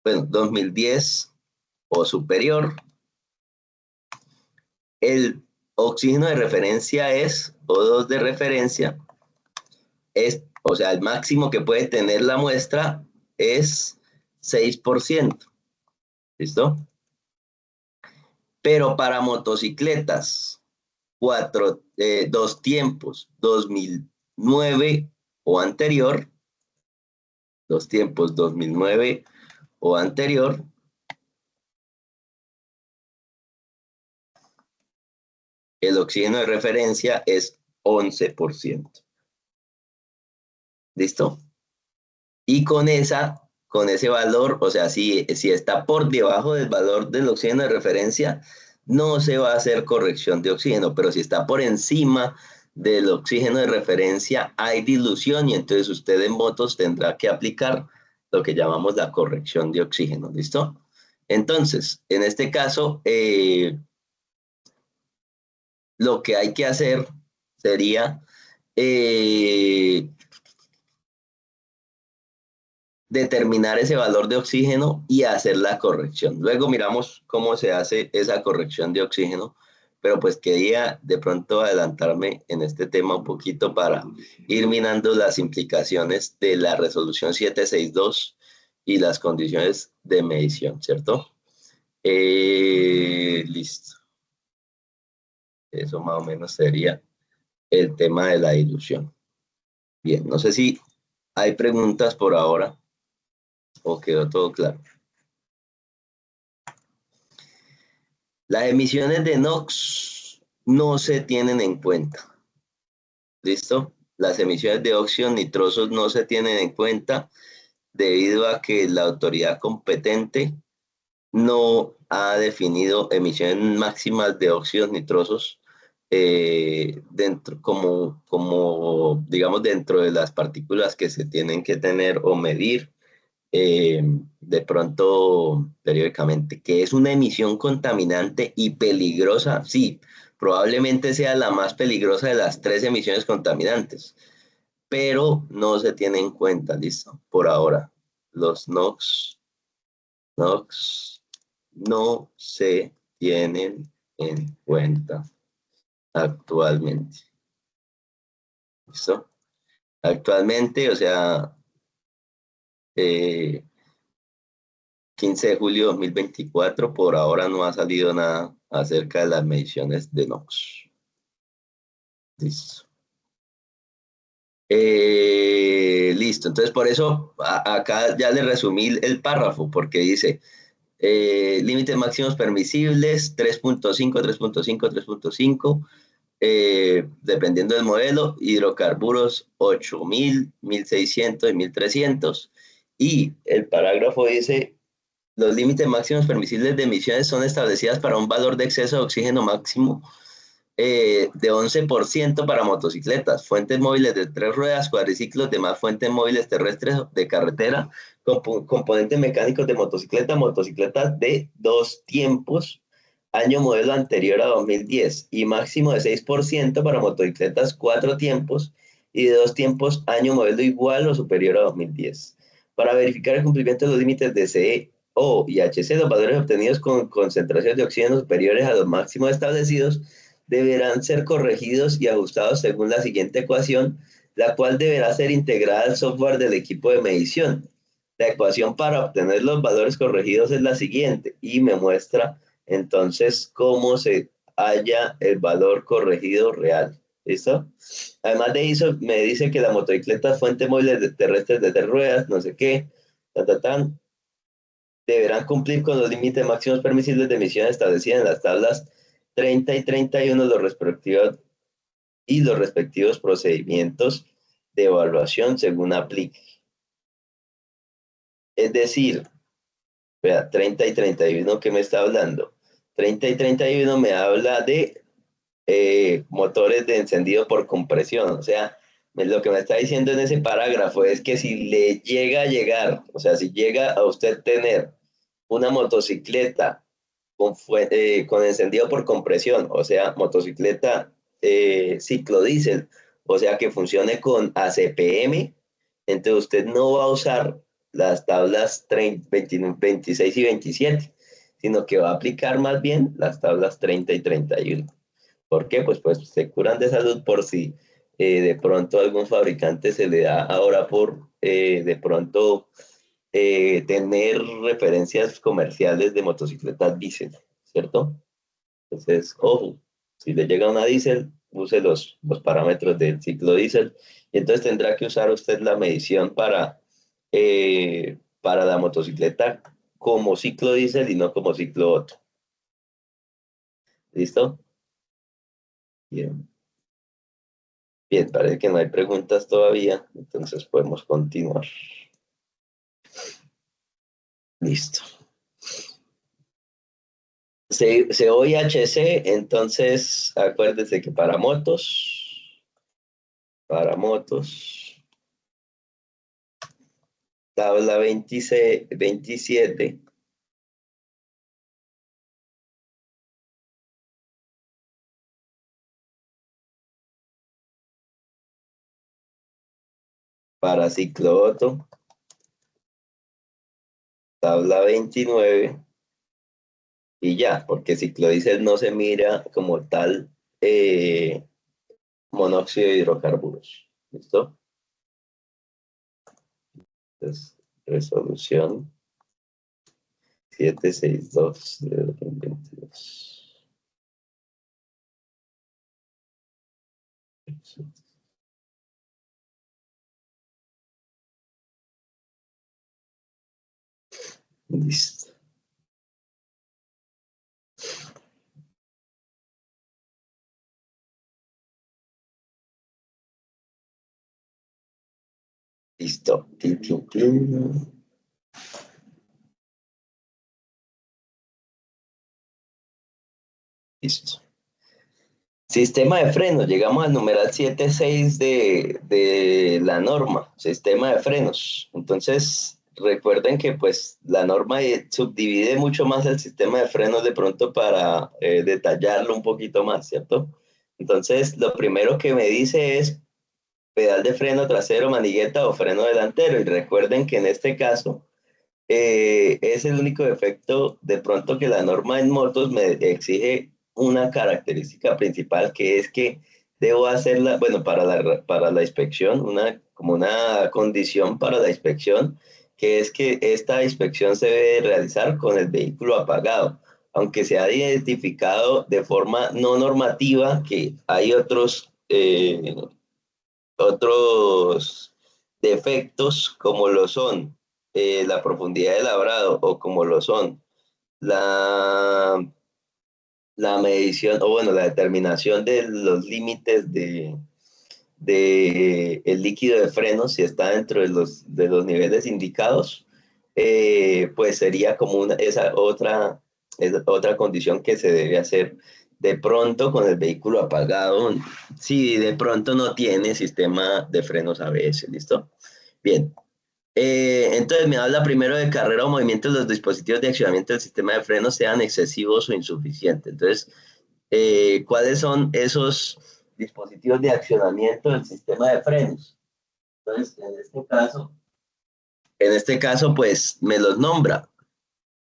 bueno, 2010 o superior, el oxígeno de referencia es, O2 de referencia, o sea, el máximo que puede tener la muestra es 6%. ¿Listo? Pero para motocicletas, 2 tiempos, 2009 o anterior, 2 tiempos, 2009 o anterior, el oxígeno de referencia es 11%. ¿Listo? Y con ese valor, o sea, si está por debajo del valor del oxígeno de referencia, no se va a hacer corrección de oxígeno, pero si está por encima del oxígeno de referencia, hay dilución y entonces usted en motos tendrá que aplicar lo que llamamos la corrección de oxígeno. ¿Listo? Entonces, en este caso, lo que hay que hacer sería eh, determinar ese valor de oxígeno y hacer la corrección. Luego miramos cómo se hace esa corrección de oxígeno, pero pues quería de pronto adelantarme en este tema un poquito para ir minando las implicaciones de la resolución 762 y las condiciones de medición, ¿cierto? Listo. Eso más o menos sería el tema de la dilución. Bien, no sé si hay preguntas por ahora o quedó todo claro. Las emisiones de NOx no se tienen en cuenta. ¿Listo? Las emisiones de óxidos nitrosos no se tienen en cuenta debido a que la autoridad competente no ha definido emisiones máximas de óxidos nitrosos digamos, dentro de las partículas que se tienen que tener o medir de pronto periódicamente, que es una emisión contaminante y peligrosa, sí, probablemente sea la más peligrosa de las 3 emisiones contaminantes, pero no se tiene en cuenta, listo, por ahora. Los NOx no se tienen en cuenta actualmente. ¿Listo? Actualmente, o sea, eh, 15 de julio de 2024, por ahora no ha salido nada acerca de las mediciones de NOx. Listo. Listo, entonces por eso acá ya le resumí el párrafo, porque dice límites máximos permisibles 3.5, 3.5, 3.5, dependiendo del modelo, hidrocarburos 8.000, 1.600 y 1.300. Y el parágrafo dice los límites máximos permisibles de emisiones son establecidas para un valor de exceso de oxígeno máximo de 11% para motocicletas, fuentes móviles de 3 ruedas, cuadriciclos, demás fuentes móviles terrestres de carretera, componentes mecánicos de motocicleta, motocicletas de 2 tiempos, año modelo anterior a 2010, y máximo de 6% para motocicletas 4 tiempos y de 2 tiempos, año modelo igual o superior a 2010. Para verificar el cumplimiento de los límites de CE, O y HC, los valores obtenidos con concentraciones de oxígeno superiores a los máximos establecidos deberán ser corregidos y ajustados según la siguiente ecuación, la cual deberá ser integrada al software del equipo de medición. La ecuación para obtener los valores corregidos es la siguiente y me muestra entonces cómo se halla el valor corregido real. ¿Listo? Además de eso, me dice que la motocicleta fuente móviles terrestres de 3 ruedas, no sé qué, deberán cumplir con los límites máximos permisibles de emisión establecidos en las tablas 30 y 31 los respectivos procedimientos de evaluación según aplique. Es decir, vea, 30 y 31, ¿qué me está hablando? 30 y 31 me habla de motores de encendido por compresión. O sea, lo que me está diciendo en ese parágrafo es que si le llega a llegar, o sea, si llega a usted tener una motocicleta con encendido por compresión, o sea, motocicleta ciclodiesel, o sea, que funcione con ACPM, entonces usted no va a usar las tablas 30, 26 y 27, sino que va a aplicar más bien las tablas 30 y 31. ¿Por qué? Pues se curan de salud por si de pronto a algún fabricante se le da ahora por de pronto tener referencias comerciales de motocicletas diésel, ¿cierto? Entonces, ojo, si le llega una diésel, use los parámetros del ciclo diésel y entonces tendrá que usar usted la medición para la motocicleta como ciclo diésel y no como ciclo Otto. ¿Listo? Bien. Bien, parece que no hay preguntas todavía, entonces podemos continuar. Listo. COIHC, entonces acuérdese que para motos, tabla 26, 27, para ciclo Otto, tabla 29, y ya, porque ciclodiesel no se mira como tal monóxido de hidrocarburos. ¿Listo? Entonces, resolución 762 de 2022. Listo. Listo. Tin, tin, tin. Listo. Sistema de frenos. Llegamos al numeral 7.6 de la norma. Sistema de frenos. Entonces, recuerden que pues la norma subdivide mucho más el sistema de frenos de pronto para detallarlo un poquito más, ¿cierto? Entonces, lo primero que me dice es pedal de freno trasero, manigueta o freno delantero. Y recuerden que en este caso es el único defecto de pronto que la norma en motos me exige una característica principal, que es que debo hacerla, bueno, para la inspección, como una condición para la inspección, que es que esta inspección se debe realizar con el vehículo apagado, aunque se ha identificado de forma no normativa que hay otros defectos como lo son la profundidad de labrado o como lo son la, la medición o bueno, la determinación de los límites de el líquido de freno si está dentro de los niveles indicados. pues sería como esa otra condición que se debe hacer de pronto con el vehículo apagado, si de pronto no tiene sistema de frenos ABS, ¿listo? Bien. Entonces me habla primero de carrera o movimiento de los dispositivos de accionamiento del sistema de frenos sean excesivos o insuficientes. Entonces, ¿cuáles son esos dispositivos de accionamiento del sistema de frenos? Entonces, en este caso, pues me los nombra.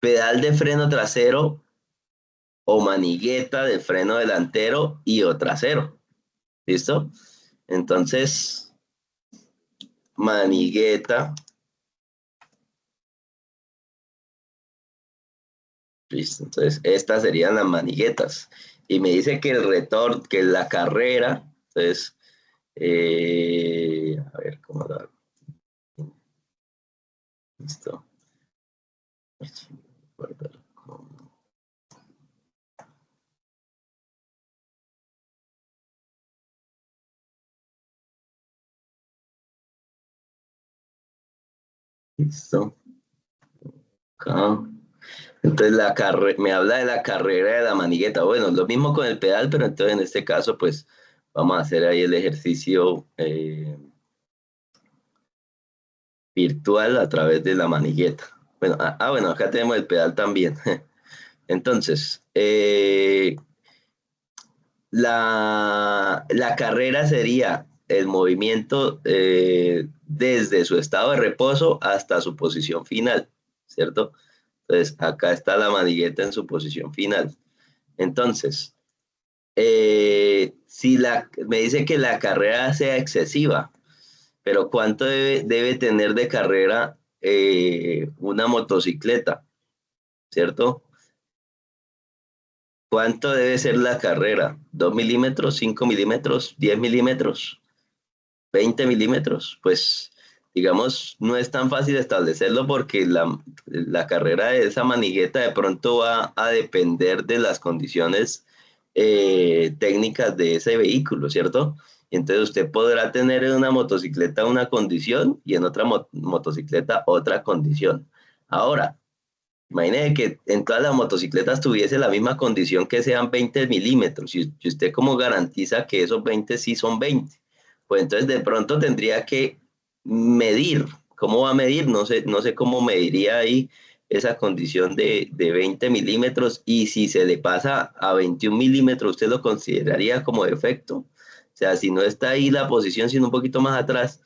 Pedal de freno trasero o manigueta de freno delantero y o trasero. ¿Listo? Entonces, manigueta. Listo. Entonces, estas serían las maniguetas. Y me dice que el retorno, que la carrera, entonces, a ver cómo lo hago. Listo. Listo. Acá. Entonces me habla de la carrera de la manigueta. Bueno, lo mismo con el pedal, pero entonces en este caso, pues vamos a hacer ahí el ejercicio virtual a través de la manigueta. Bueno, bueno, acá tenemos el pedal también. Entonces, la carrera sería el movimiento desde su estado de reposo hasta su posición final, ¿cierto? Entonces, acá está la manigueta en su posición final. Entonces, si me dice que la carrera sea excesiva, pero ¿cuánto debe tener de carrera una motocicleta? ¿Cierto? ¿Cuánto debe ser la carrera? ¿2 milímetros, 5 milímetros, 10 milímetros, 20 milímetros? Pues, digamos, no es tan fácil establecerlo porque la carrera de esa manigueta de pronto va a depender de las condiciones técnicas de ese vehículo, ¿cierto? Y entonces usted podrá tener en una motocicleta una condición y en otra motocicleta otra condición. Ahora, imagine que en todas las motocicletas tuviese la misma condición que sean 20 milímetros. Y usted cómo garantiza que esos 20 sí son 20. Pues entonces de pronto tendría que medir. ¿Cómo va a medir? No sé cómo mediría ahí esa condición de 20 milímetros. Y si se le pasa a 21 milímetros, ¿usted lo consideraría como defecto? O sea, si no está ahí la posición, sino un poquito más atrás,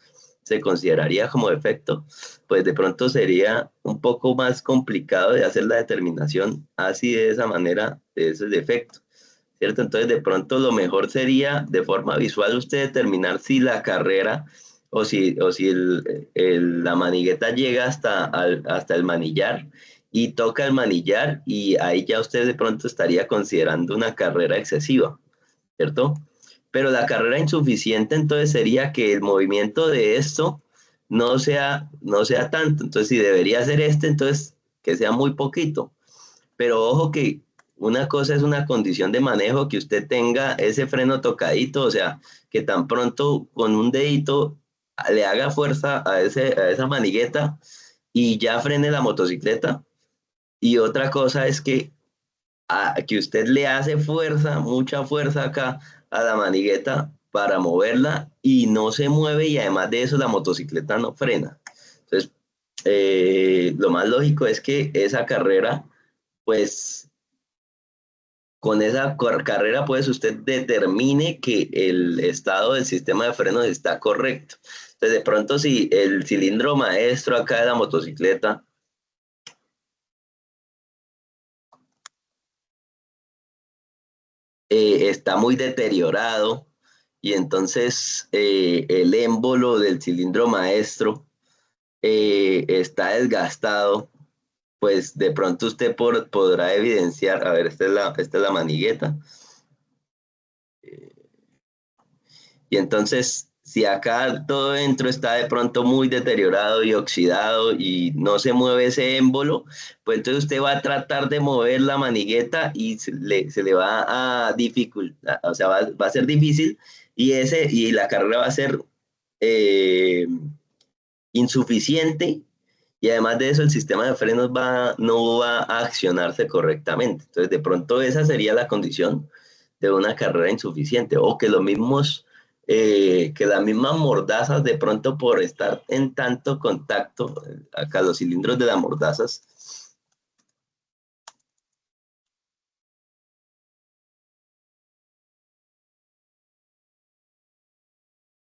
se consideraría como defecto, pues de pronto sería un poco más complicado de hacer la determinación así de esa manera de ese defecto, ¿cierto? Entonces de pronto lo mejor sería de forma visual usted determinar si la carrera o si la manigueta llega hasta el manillar y toca el manillar y ahí ya usted de pronto estaría considerando una carrera excesiva, ¿cierto? Pero la carrera insuficiente entonces sería que el movimiento de esto no sea tanto. Entonces, si debería ser entonces que sea muy poquito. Pero ojo que una cosa es una condición de manejo, que usted tenga ese freno tocadito, o sea, que tan pronto con un dedito le haga fuerza a esa manigueta y ya frene la motocicleta. Y otra cosa es que usted le hace fuerza, mucha fuerza acá a la manigueta para moverla y no se mueve y además de eso la motocicleta no frena. Entonces, lo más lógico es que esa carrera, pues con esa carrera, pues usted determine que el estado del sistema de frenos está correcto. Entonces, de pronto si el cilindro maestro acá de la motocicleta está muy deteriorado y entonces el émbolo del cilindro maestro está desgastado, pues de pronto usted podrá evidenciar, a ver, esta es la manigueta, y entonces si acá todo dentro está de pronto muy deteriorado y oxidado y no se mueve ese émbolo, pues entonces usted va a tratar de mover la manigueta y se le va a dificultar, o sea, va a ser difícil y la carrera va a ser eh, insuficiente Y además de eso, el sistema de frenos no va a accionarse correctamente. Entonces, de pronto esa sería la condición de una carrera insuficiente. O que que las mismas mordazas, de pronto por estar en tanto contacto, acá los cilindros de las mordazas,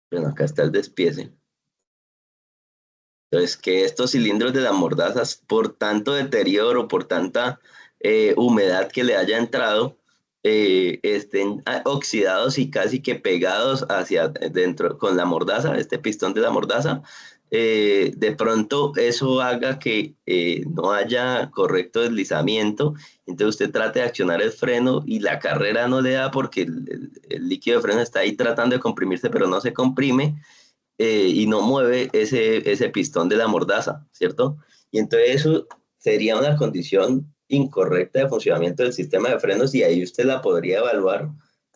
bueno, acá está el despiece. Entonces, que estos cilindros de las mordazas, por tanto deterioro, por tanta humedad que le haya entrado, estén oxidados y casi que pegados hacia dentro con la mordaza, este pistón de la mordaza, de pronto eso haga que no haya correcto deslizamiento, entonces usted trate de accionar el freno y la carrera no le da porque el líquido de freno está ahí tratando de comprimirse, pero no se comprime y no mueve ese pistón de la mordaza, ¿cierto? Y entonces eso sería una condición incorrecta de funcionamiento del sistema de frenos y ahí usted la podría evaluar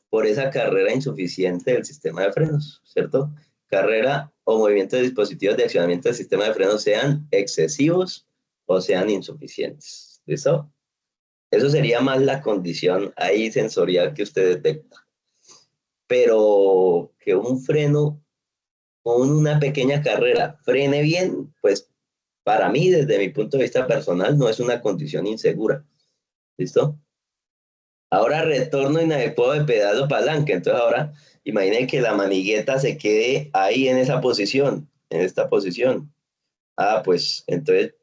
por esa carrera insuficiente del sistema de frenos, ¿cierto? Carrera o movimiento de dispositivos de accionamiento del sistema de frenos sean excesivos o sean insuficientes, ¿listo? Eso sería más la condición ahí sensorial que usted detecta. Pero que un freno con una pequeña carrera frene bien, pues para mí, desde mi punto de vista personal, no es una condición insegura. ¿Listo? Ahora retorno inadecuado de pedal o palanca. Entonces ahora imaginen que la manigueta se quede ahí en esa posición, en esta posición. Ah, pues entonces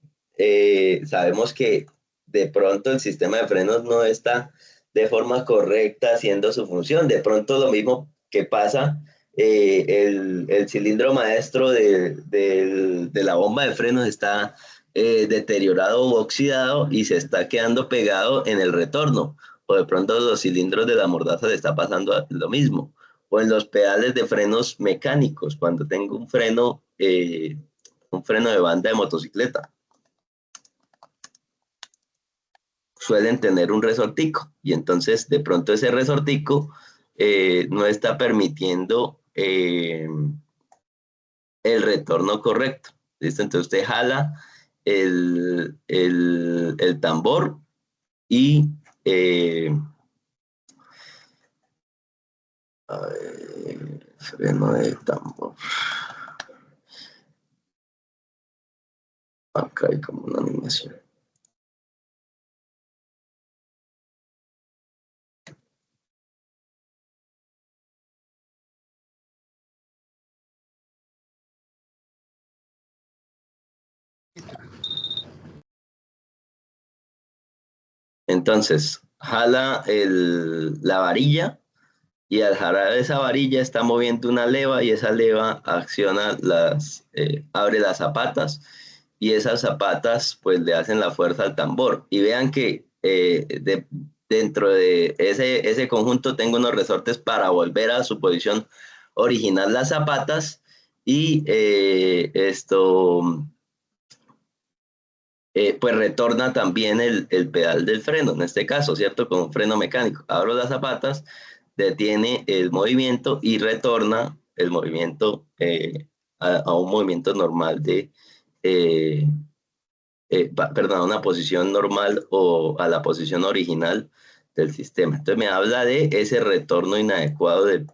sabemos que de pronto el sistema de frenos no está de forma correcta haciendo su función. De pronto lo mismo que pasa, el cilindro maestro de la bomba de frenos está deteriorado o oxidado y se está quedando pegado en el retorno. O de pronto los cilindros de la mordaza le está pasando lo mismo. O en los pedales de frenos mecánicos, cuando tengo un freno de banda de motocicleta. Suelen tener un resortico y entonces de pronto ese resortico no está permitiendo el retorno correcto. ¿Listo? Entonces usted jala el tambor y freno de tambor. Acá hay como una animación. Entonces, jala la varilla y al jalar esa varilla está moviendo una leva y esa leva acciona abre las zapatas y esas zapatas pues le hacen la fuerza al tambor. Y vean que dentro de ese conjunto tengo unos resortes para volver a su posición original las zapatas y pues retorna también el pedal del freno, en este caso, ¿cierto? Con un freno mecánico. Abro las zapatas, detiene el movimiento y retorna el movimiento a un movimiento normal eh, perdón, a una posición normal o a la posición original del sistema. Entonces me habla de ese retorno inadecuado del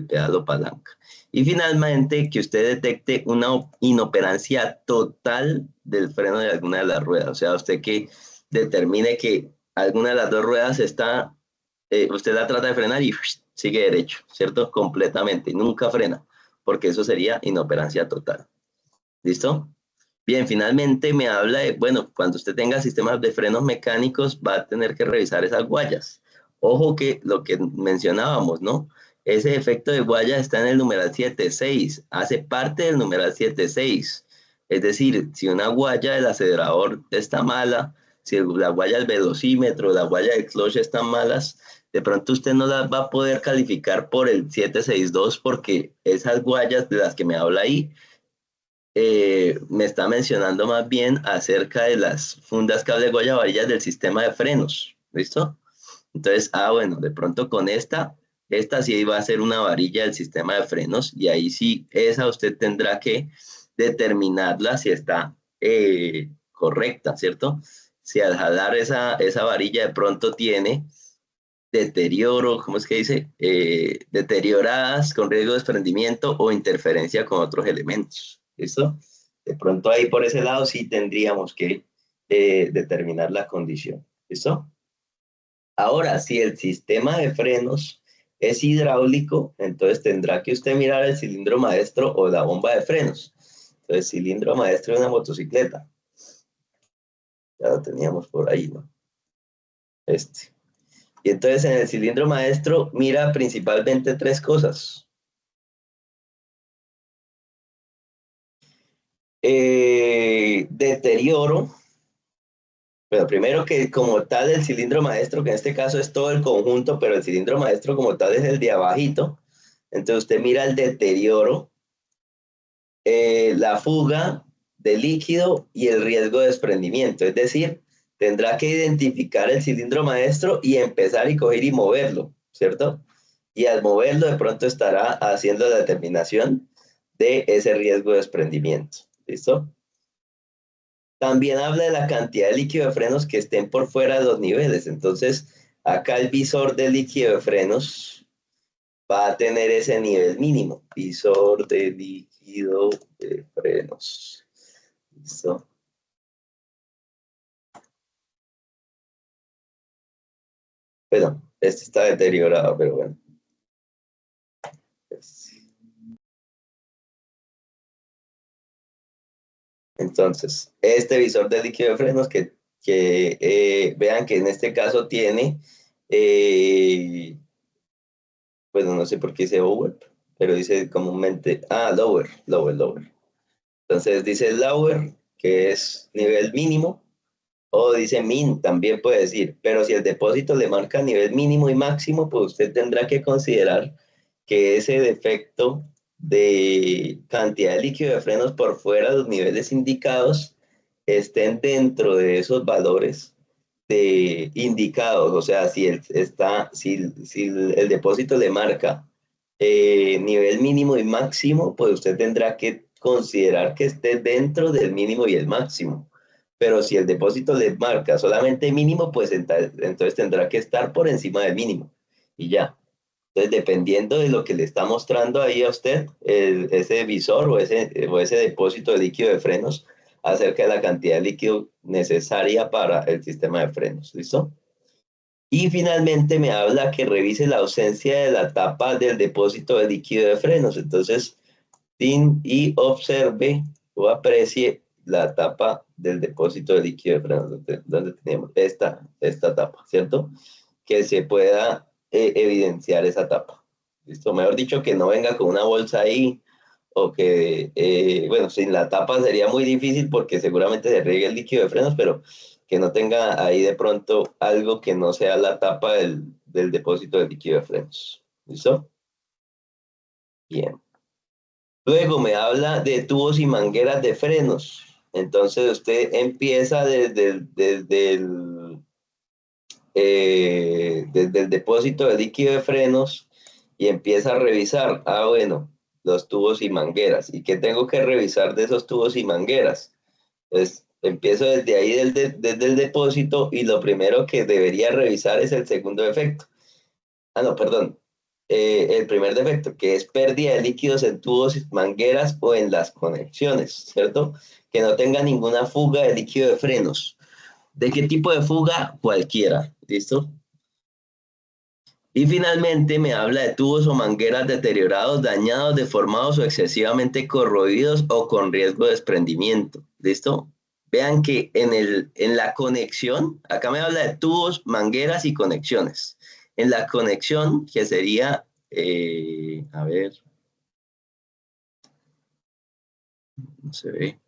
pedal o palanca. Y finalmente, que usted detecte una inoperancia total del freno de alguna de las ruedas. O sea, usted que determine que alguna de las dos ruedas usted la trata de frenar y sigue derecho, ¿cierto? Completamente, nunca frena, porque eso sería inoperancia total. ¿Listo? Bien, finalmente me habla de, bueno, cuando usted tenga sistemas de frenos mecánicos va a tener que revisar esas guayas. Ojo que lo que mencionábamos, ¿no? Ese efecto de guaya está en el numeral 7.6, hace parte del numeral 7.6. Es decir, si una guaya del acelerador está mala, si la guaya del velocímetro, la guaya del clutch están malas, de pronto usted no las va a poder calificar por el 762 porque esas guayas de las que me habla ahí me está mencionando más bien acerca de las fundas cable varillas del sistema de frenos. ¿Listo? Entonces, bueno, de pronto con esta sí va a ser una varilla del sistema de frenos y ahí sí, esa usted tendrá que determinarla si está correcta, ¿cierto? Si al jalar esa varilla de pronto tiene deterioro, ¿cómo es que dice? Deterioradas con riesgo de desprendimiento o interferencia con otros elementos, ¿listo? De pronto ahí por ese lado sí tendríamos que determinar la condición, ¿listo? Ahora, si el sistema de frenos es hidráulico, entonces tendrá que usted mirar el cilindro maestro o la bomba de frenos. Entonces, cilindro maestro de una motocicleta. Ya lo teníamos por ahí, ¿no? Este. Y entonces en el cilindro maestro mira principalmente tres cosas. Deterioro. Bueno, primero que como tal el cilindro maestro, que en este caso es todo el conjunto, pero el cilindro maestro como tal es el de abajito. Entonces usted mira el deterioro, la fuga de líquido y el riesgo de desprendimiento. Es decir, tendrá que identificar el cilindro maestro y empezar y coger y moverlo, ¿cierto? Y al moverlo de pronto estará haciendo la determinación de ese riesgo de desprendimiento. ¿Listo? También habla de la cantidad de líquido de frenos que estén por fuera de los niveles. Entonces, acá el visor de líquido de frenos va a tener ese nivel mínimo. Visor de líquido de frenos. ¿Listo? Bueno, este está deteriorado, pero bueno. Entonces, este visor de líquido de frenos que vean que en este caso tiene, bueno, no sé por qué dice over, pero dice comúnmente, lower. Entonces dice lower, que es nivel mínimo, o dice min, también puede decir, pero si el depósito le marca nivel mínimo y máximo, pues usted tendrá que considerar que ese defecto de cantidad de líquido de frenos por fuera de los niveles indicados estén dentro de esos valores indicados. O sea, si el depósito le marca nivel mínimo y máximo, pues usted tendrá que considerar que esté dentro del mínimo y el máximo. Pero si el depósito le marca solamente mínimo, pues entonces tendrá que estar por encima del mínimo. Y ya. Entonces, dependiendo de lo que le está mostrando ahí a usted, ese visor o ese depósito de líquido de frenos, acerca de la cantidad de líquido necesaria para el sistema de frenos. ¿Listo? Y finalmente me habla que revise la ausencia de la tapa del depósito de líquido de frenos. Entonces, y observe o aprecie la tapa del depósito de líquido de frenos, donde tenemos esta tapa, ¿cierto? Que se pueda evidenciar esa tapa. ¿Listo? Mejor dicho, que no venga con una bolsa ahí o que, bueno, sin la tapa sería muy difícil porque seguramente se riegue el líquido de frenos, pero que no tenga ahí de pronto algo que no sea la tapa del depósito de líquido de frenos. ¿Listo? Bien. Luego me habla de tubos y mangueras de frenos. Entonces usted empieza desde el depósito de líquido de frenos y empieza a revisar. Bueno, los tubos y mangueras. ¿Y qué tengo que revisar de esos tubos y mangueras? Pues empiezo desde ahí, desde el depósito, y lo primero que debería revisar es el segundo defecto. No, perdón. El primer defecto, que es pérdida de líquidos en tubos, mangueras o en las conexiones, ¿cierto? Que no tenga ninguna fuga de líquido de frenos. ¿De qué tipo de fuga? Cualquiera, ¿listo? Y finalmente me habla de tubos o mangueras deteriorados, dañados, deformados o excesivamente corroídos o con riesgo de desprendimiento, ¿listo? Vean que en la conexión, acá me habla de tubos, mangueras y conexiones. En la conexión, que sería, a ver, no se ve.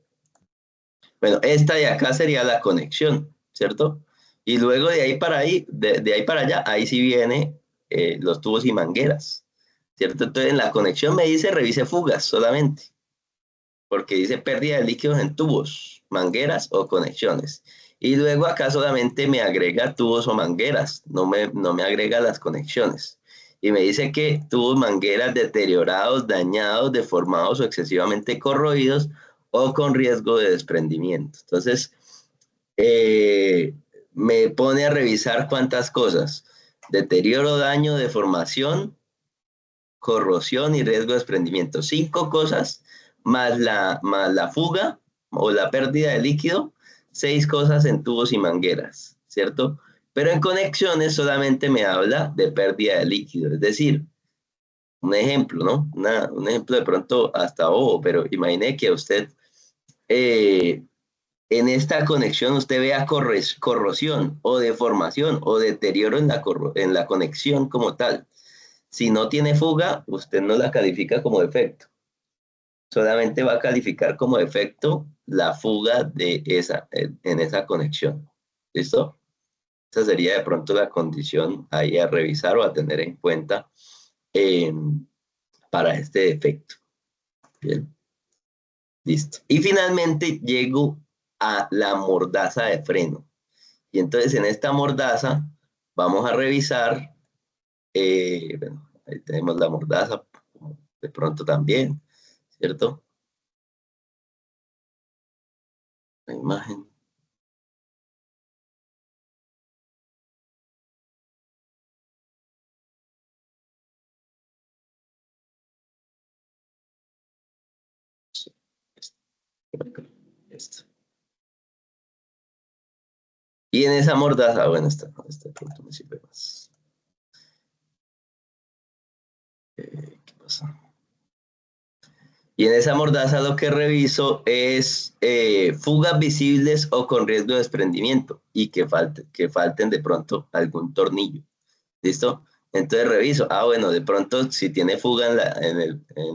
Bueno, esta de acá sería la conexión, ¿cierto? Y luego de ahí para ahí, de ahí para allá, ahí sí viene los tubos y mangueras, ¿cierto? Entonces en la conexión me dice revise fugas solamente, porque dice pérdida de líquidos en tubos, mangueras o conexiones. Y luego acá solamente me agrega tubos o mangueras, no me agrega las conexiones. Y me dice que tubos, mangueras deteriorados, dañados, deformados o excesivamente corroídos o con riesgo de desprendimiento. Entonces, eh, me pone a revisar cuántas cosas: deterioro, daño, deformación, corrosión y riesgo de desprendimiento. 5 cosas más la fuga o la pérdida de líquido, 6 cosas en tubos y mangueras, ¿cierto? Pero en conexiones solamente me habla de pérdida de líquido, es decir, un ejemplo, ¿no? Un ejemplo de pronto hasta bobo, pero imagine que usted eh, en esta conexión usted vea corrosión o deformación o deterioro en la conexión como tal. Si no tiene fuga, usted no la califica como defecto. Solamente va a calificar como defecto la fuga de en esa conexión. ¿Listo? Esa sería de pronto la condición ahí a revisar o a tener en cuenta eh, para este defecto. Bien, listo. Y finalmente llego a la mordaza de freno. Y entonces en esta mordaza vamos a revisar, bueno, ahí tenemos la mordaza, de pronto también, ¿cierto? La imagen. Sí, esto. Y en esa mordaza, bueno, esta pronto me sirve más. ¿Qué pasa? Y en esa mordaza lo que reviso es fugas visibles o con riesgo de desprendimiento y que falten de pronto algún tornillo. ¿Listo? Entonces reviso. Ah, bueno, de pronto si tiene fuga en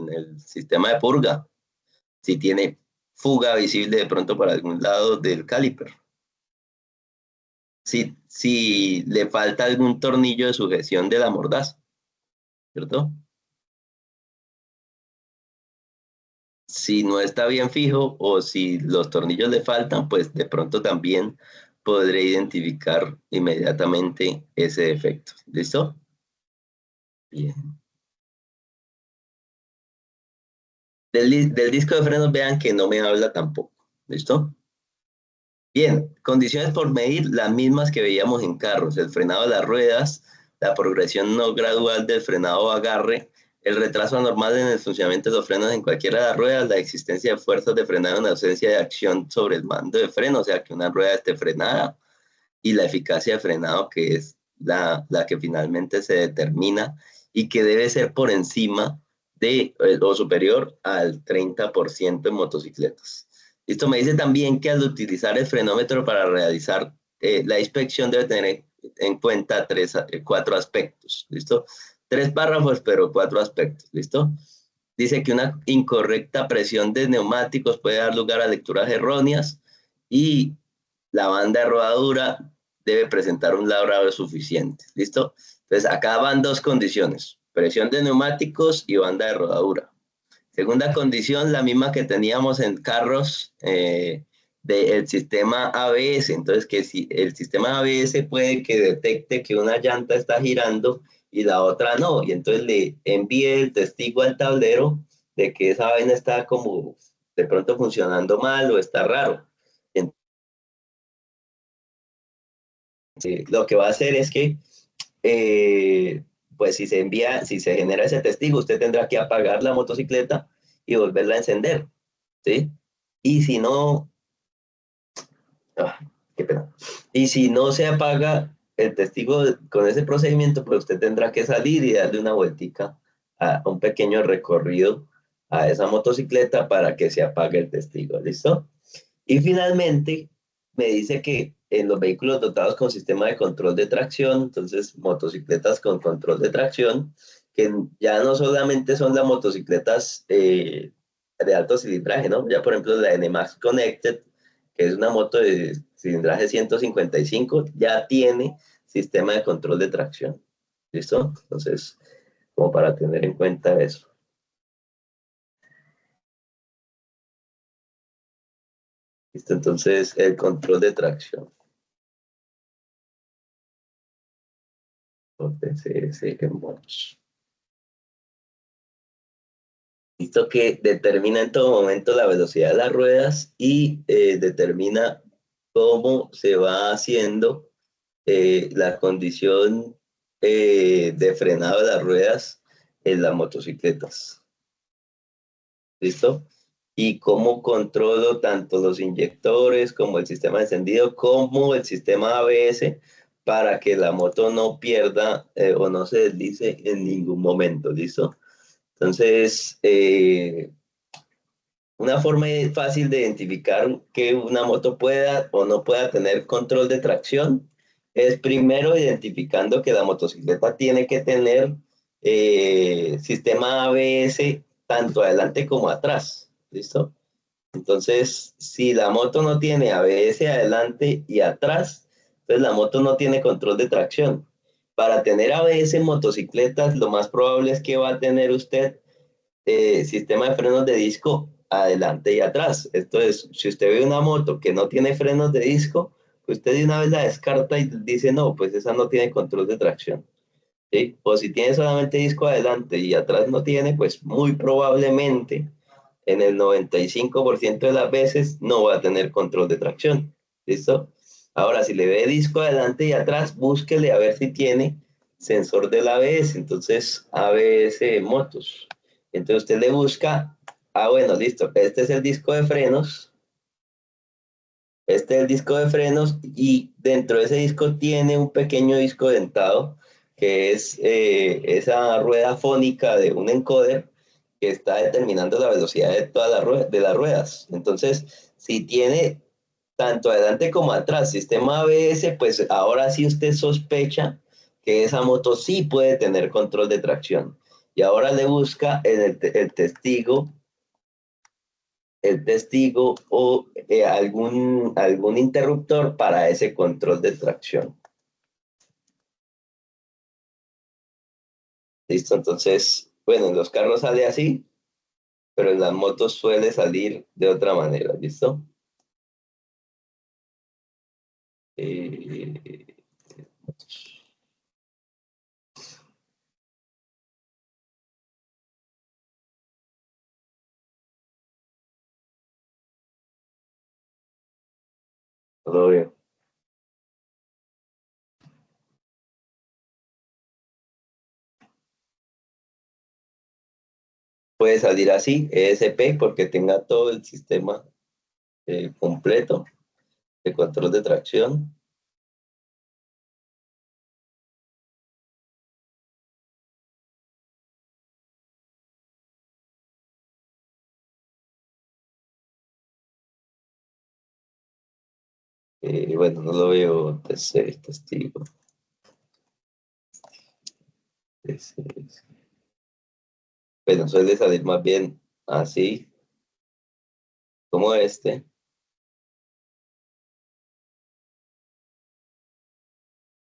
el sistema de purga, si tiene fuga visible de pronto por algún lado del caliper, si le falta algún tornillo de sujeción de la mordaza, ¿cierto? Si no está bien fijo o si los tornillos le faltan, pues de pronto también podré identificar inmediatamente ese defecto. ¿Listo? Bien. Del disco de frenos vean que no me habla tampoco. ¿Listo? Bien, condiciones por medir las mismas que veíamos en carros: el frenado de las ruedas, la progresión no gradual del frenado o agarre, el retraso anormal en el funcionamiento de los frenos en cualquiera de las ruedas, la existencia de fuerzas de frenado en ausencia de acción sobre el mando de freno, o sea, que una rueda esté frenada, y la eficacia de frenado, que es la que finalmente se determina y que debe ser por encima de o superior al 30% en motocicletas. Esto me dice también que al utilizar el frenómetro para realizar la inspección debe tener en cuenta 4 aspectos. ¿Listo? 3 párrafos, pero 4 aspectos. ¿Listo? Dice que una incorrecta presión de neumáticos puede dar lugar a lecturas erróneas y la banda de rodadura debe presentar un labrado suficiente. ¿Listo? Entonces, acá van 2 condiciones: presión de neumáticos y banda de rodadura. Segunda condición, la misma que teníamos en carros del sistema ABS. Entonces, que si el sistema ABS puede que detecte que una llanta está girando y la otra no, y entonces le envíe el testigo al tablero de que esa vaina está como de pronto funcionando mal o está raro. Lo que va a hacer es que, eh, pues si se genera ese testigo, usted tendrá que apagar la motocicleta y volverla a encender, ¿sí? Y si no, ah, qué pena. Y si no se apaga el testigo con ese procedimiento, pues usted tendrá que salir y darle una vueltica a un pequeño recorrido a esa motocicleta para que se apague el testigo, ¿listo? Y finalmente, me dice que en los vehículos dotados con sistema de control de tracción, entonces motocicletas con control de tracción, que ya no solamente son las motocicletas de alto cilindraje, ¿no? Ya por ejemplo la NMAX Connected, que es una moto de cilindraje 155, ya tiene sistema de control de tracción. ¿Listo? Entonces, como para tener en cuenta eso. ¿Listo? Entonces, el control de tracción. Entonces, Listo, que determina en todo momento la velocidad de las ruedas y determina cómo se va haciendo la condición de frenado de las ruedas en las motocicletas. ¿Listo? Y cómo controlo tanto los inyectores como el sistema de encendido, como el sistema ABS para que la moto no pierda o no se deslice en ningún momento. ¿Listo? Entonces, una forma fácil de identificar que una moto pueda o no pueda tener control de tracción es primero identificando que la motocicleta tiene que tener sistema ABS tanto adelante como atrás. ¿Listo? Entonces, si la moto no tiene ABS adelante y atrás, entonces la moto no tiene control de tracción. Para tener ABS en motocicletas, lo más probable es que va a tener usted sistema de frenos de disco adelante y atrás. Esto es, si usted ve una moto que no tiene frenos de disco, pues usted de una vez la descarta y dice, no, pues esa no tiene control de tracción. ¿Sí? O si tiene solamente disco adelante y atrás no tiene, pues muy probablemente en el 95% de las veces no va a tener control de tracción. ¿Listo? Ahora, si le ve disco adelante y atrás, búsquele a ver si tiene sensor del ABS. Entonces, ABS motos. Entonces usted le busca, bueno, listo, este es el disco de frenos, este es el disco de frenos y dentro de ese disco tiene un pequeño disco dentado que es esa rueda fónica de un encoder que está determinando la velocidad de todas de las ruedas. Entonces, si tiene tanto adelante como atrás sistema ABS, pues ahora sí usted sospecha que esa moto sí puede tener control de tracción. Y ahora le busca en el testigo o algún interruptor para ese control de tracción. ¿Listo? Entonces, bueno, en los carros sale así, pero en las motos suele salir de otra manera. ¿Listo? Eh, todo bien. Puede salir así, ESP, porque tenga todo el sistema completo de control de tracción. Bueno, no lo veo tercer testigo. Bueno, suele salir más bien así, como este.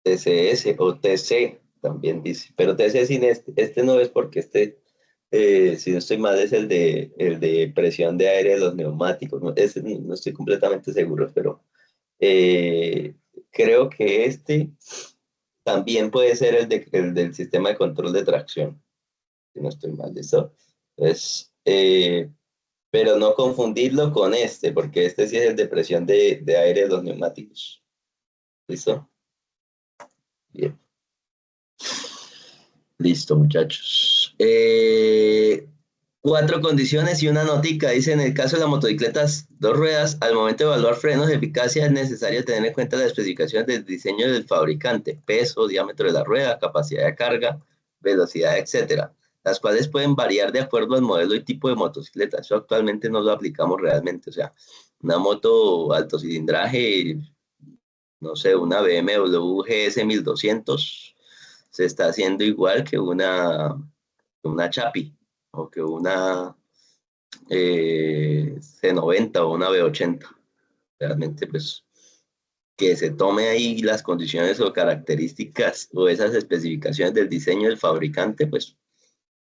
TCS o TC también dice, pero TC sin este no es porque si no estoy mal, es el de presión de aire de los neumáticos. No, ese no estoy completamente seguro, pero eh, creo que este también puede ser el del sistema de control de tracción, si no estoy mal, ¿listo? Entonces, pero no confundirlo con este, porque este sí es el de presión de aire de los neumáticos. ¿Listo? Bien. Listo, muchachos. Cuatro condiciones y una notica. Dice, en el caso de las motocicletas dos ruedas, al momento de evaluar frenos de eficacia es necesario tener en cuenta las especificaciones del diseño del fabricante, peso, diámetro de la rueda, capacidad de carga, velocidad, etcétera, las cuales pueden variar de acuerdo al modelo y tipo de motocicleta. Eso actualmente no lo aplicamos realmente. O sea, una moto alto cilindraje, no sé, una BMW GS 1200 se está haciendo igual que una Chapi o que una C90 o una B80. Realmente, pues, que se tome ahí las condiciones o características o esas especificaciones del diseño del fabricante, pues,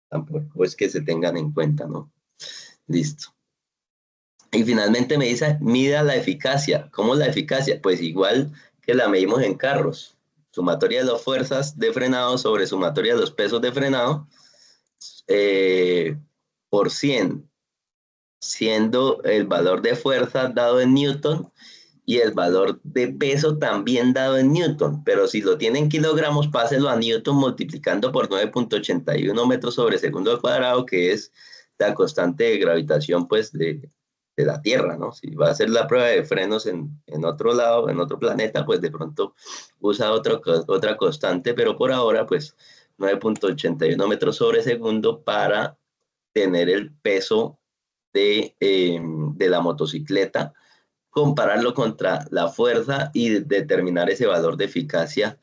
tampoco es que se tengan en cuenta, ¿no? Listo. Y finalmente me dice, mida la eficacia. ¿Cómo la eficacia? Pues igual que la medimos en carros. Sumatoria de las fuerzas de frenado sobre sumatoria de los pesos de frenado eh, por 100, siendo el valor de fuerza dado en Newton y el valor de peso también dado en Newton, pero si lo tiene en kilogramos, páselo a Newton multiplicando por 9,81 metros sobre segundo al cuadrado, que es la constante de gravitación pues de la Tierra, ¿no? Si va a hacer la prueba de frenos en otro lado, en otro planeta, pues de pronto usa otra constante, pero por ahora pues 9,81 metros sobre segundo para tener el peso de la motocicleta, compararlo contra la fuerza y determinar ese valor de eficacia,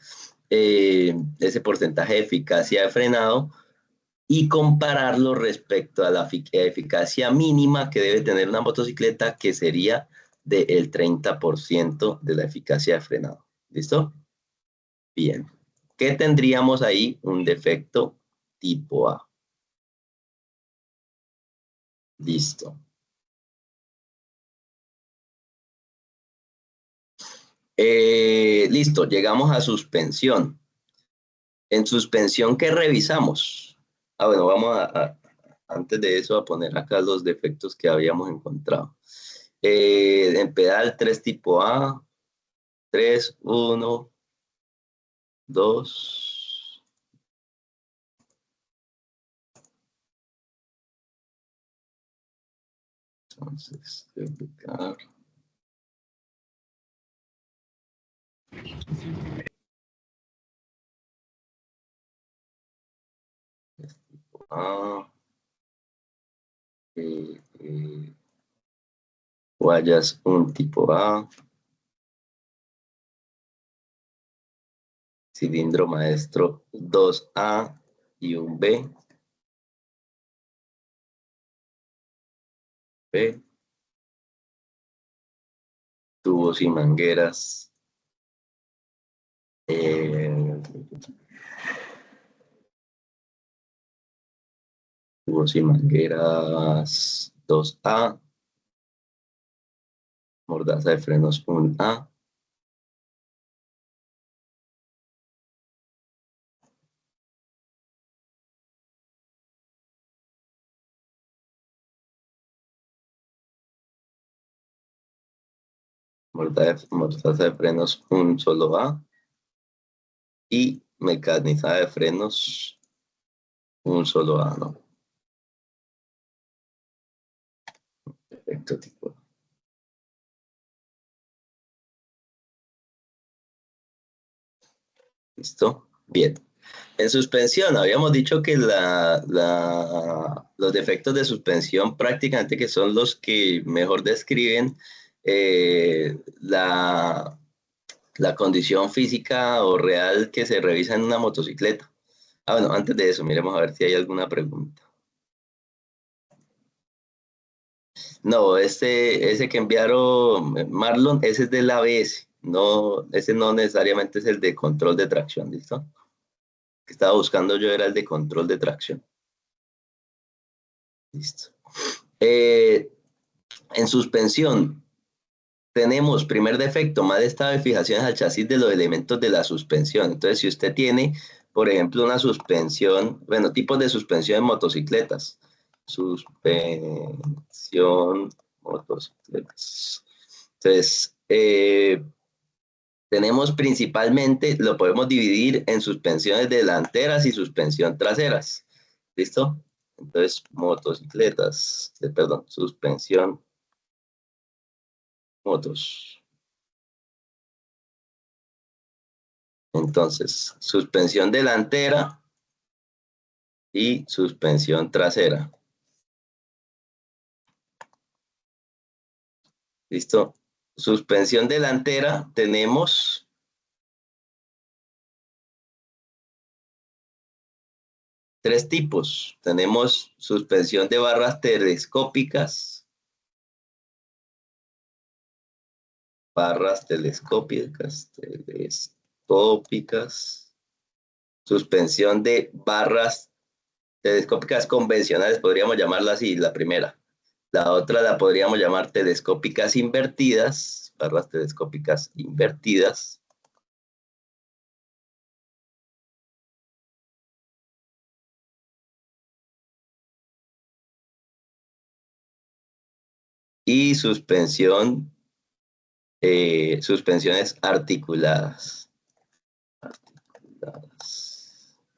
ese porcentaje de eficacia de frenado, y compararlo respecto a la eficacia mínima que debe tener una motocicleta, que sería del 30% de la eficacia de frenado. ¿Listo? Bien. ¿Qué tendríamos ahí? Un defecto tipo A. Listo. Listo, llegamos a suspensión. En suspensión, ¿qué revisamos? Bueno, vamos antes de eso, a poner acá los defectos que habíamos encontrado. En pedal 3 tipo A, 3, 1, 2. Entonces, duplicar. A, guayas un tipo A, cilindro maestro 2A y un B. B, tubos y mangueras. Tubos y mangueras 2A, mordaza de frenos 1A, mordaza de frenos un solo A, y mecanizada de frenos un solo A, ¿no? Perfecto, tipo. ¿Listo? Bien. En suspensión, habíamos dicho que los defectos de suspensión prácticamente que son los que mejor describen la condición física o real que se revisa en una motocicleta. Bueno, antes de eso, miremos a ver si hay alguna pregunta. No, ese que enviaron Marlon, ese es del ABS. No, ese no necesariamente es el de control de tracción, ¿listo? Que estaba buscando yo era el de control de tracción. Listo. Eh, en suspensión, tenemos primer defecto, mal estado de fijaciones al chasis de los elementos de la suspensión. Entonces, si usted tiene, por ejemplo, una suspensión, bueno, tipos de suspensión en motocicletas. Suspensión, motocicletas. Entonces, tenemos principalmente, lo podemos dividir en suspensiones delanteras y suspensión traseras. ¿Listo? Entonces, motocicletas, perdón, suspensión, motos. Entonces, suspensión delantera y suspensión trasera. ¿Listo? Suspensión delantera tenemos tres tipos. Tenemos suspensión de barras telescópicas, suspensión de barras telescópicas convencionales, podríamos llamarla así, la primera. La otra la podríamos llamar telescópicas invertidas, barras telescópicas invertidas. Y suspensión suspensiones articuladas.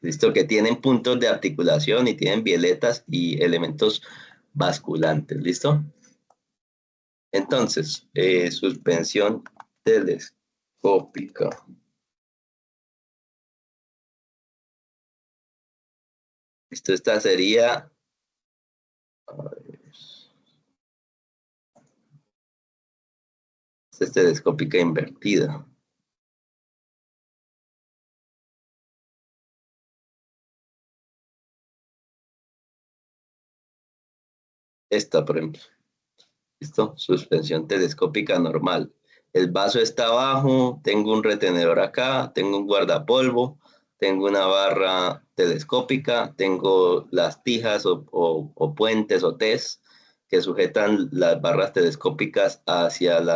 ¿Listo? Que tienen puntos de articulación y tienen bieletas y elementos basculantes. ¿Listo? Entonces, suspensión telescópica. Listo, esta sería... a ver, esta es telescópica invertida. Esta, por ejemplo. ¿Listo? Suspensión telescópica normal. El vaso está abajo, tengo un retenedor acá, tengo un guardapolvo, tengo una barra telescópica, tengo las tijas o puentes o tes que sujetan las barras telescópicas hacia el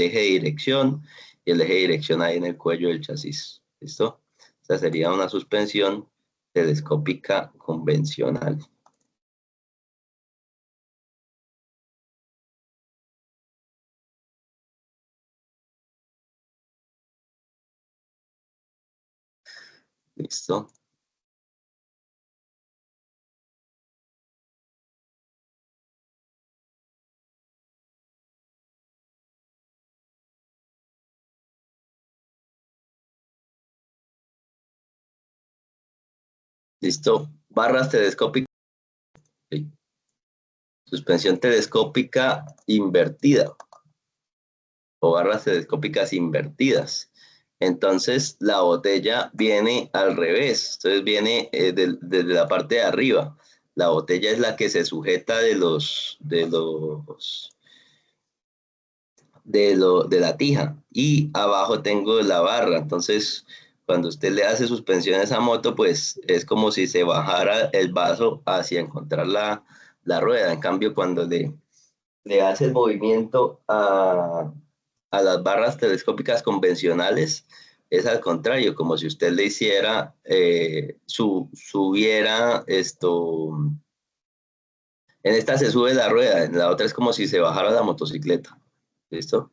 eje de dirección, y el eje de dirección ahí en el cuello del chasis. ¿Listo? Esta sería una suspensión telescópica convencional. ¿Listo? ¿Listo? Barras telescópicas. Sí. Suspensión telescópica invertida o barras telescópicas invertidas. Entonces la botella viene al revés, entonces viene desde la parte de arriba. La botella es la que se sujeta de la tija, y abajo tengo la barra. Entonces, cuando usted le hace suspensión a esa moto, pues es como si se bajara el vaso hacia encontrar la rueda. En cambio, cuando le hace el movimiento a las barras telescópicas convencionales, es al contrario, como si usted le hiciera, subiera esto. En esta se sube la rueda, en la otra es como si se bajara la motocicleta. ¿Listo?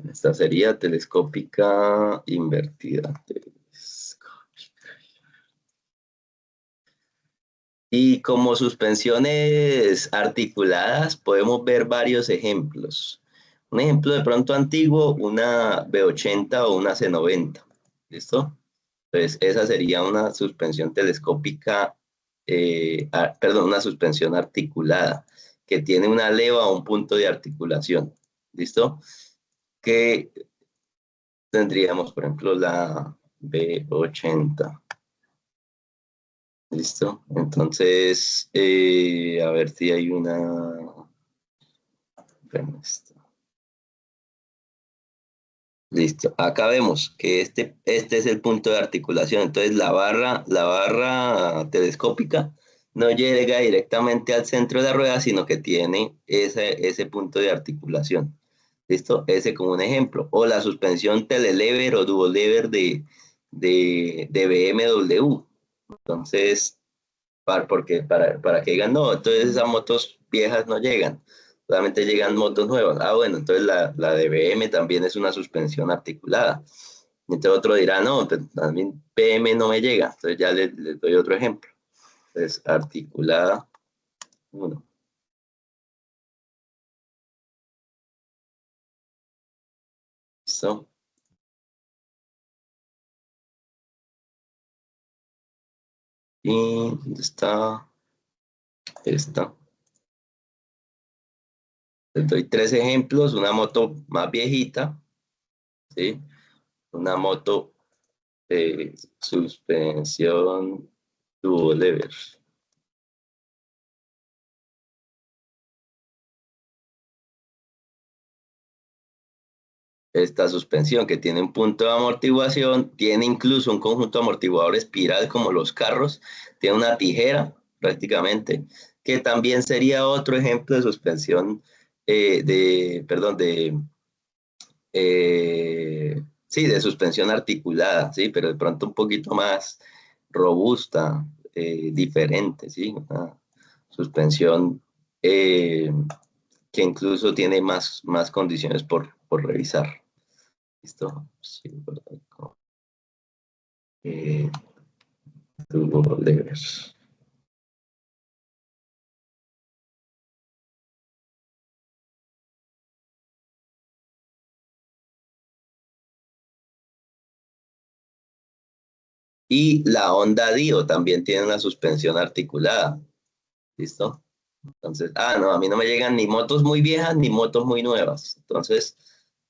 Esta sería telescópica invertida. Y como suspensiones articuladas, podemos ver varios ejemplos. Un ejemplo de pronto antiguo, una B80 o una C90. ¿Listo? Pues esa sería una suspensión telescópica, perdón, una suspensión articulada, que tiene una leva o un punto de articulación. ¿Listo? Que tendríamos, por ejemplo, la B80. ¿Listo? Entonces, a ver si hay una... Listo. Acá vemos que este es el punto de articulación. Entonces, la barra telescópica no llega directamente al centro de la rueda, sino que tiene ese punto de articulación. ¿Listo? Ese como un ejemplo. O la suspensión telelever o duolever de BMW. Entonces, para que digan, no, entonces esas motos viejas no llegan, solamente llegan motos nuevas. Ah, bueno, entonces la de BM también es una suspensión articulada. Entonces otro dirá, no, pues también BM no me llega. Entonces ya les doy otro ejemplo. Entonces, articulada 1. ¿Listo? Y ¿dónde está esta? Les doy tres ejemplos: una moto más viejita, ¿sí? Una moto de suspensión dual lever. Esta suspensión, que tiene un punto de amortiguación, tiene incluso un conjunto amortiguador espiral como los carros, tiene una tijera prácticamente, que también sería otro ejemplo de suspensión perdón, sí, de suspensión articulada, sí, pero de pronto un poquito más robusta, diferente, sí, una suspensión eh, que incluso tiene más condiciones por revisar. ¿Listo? Sí, eh, tuvo levers. Y la Honda Dio también tiene una suspensión articulada. ¿Listo? Entonces, no, a mí no me llegan ni motos muy viejas ni motos muy nuevas. Entonces,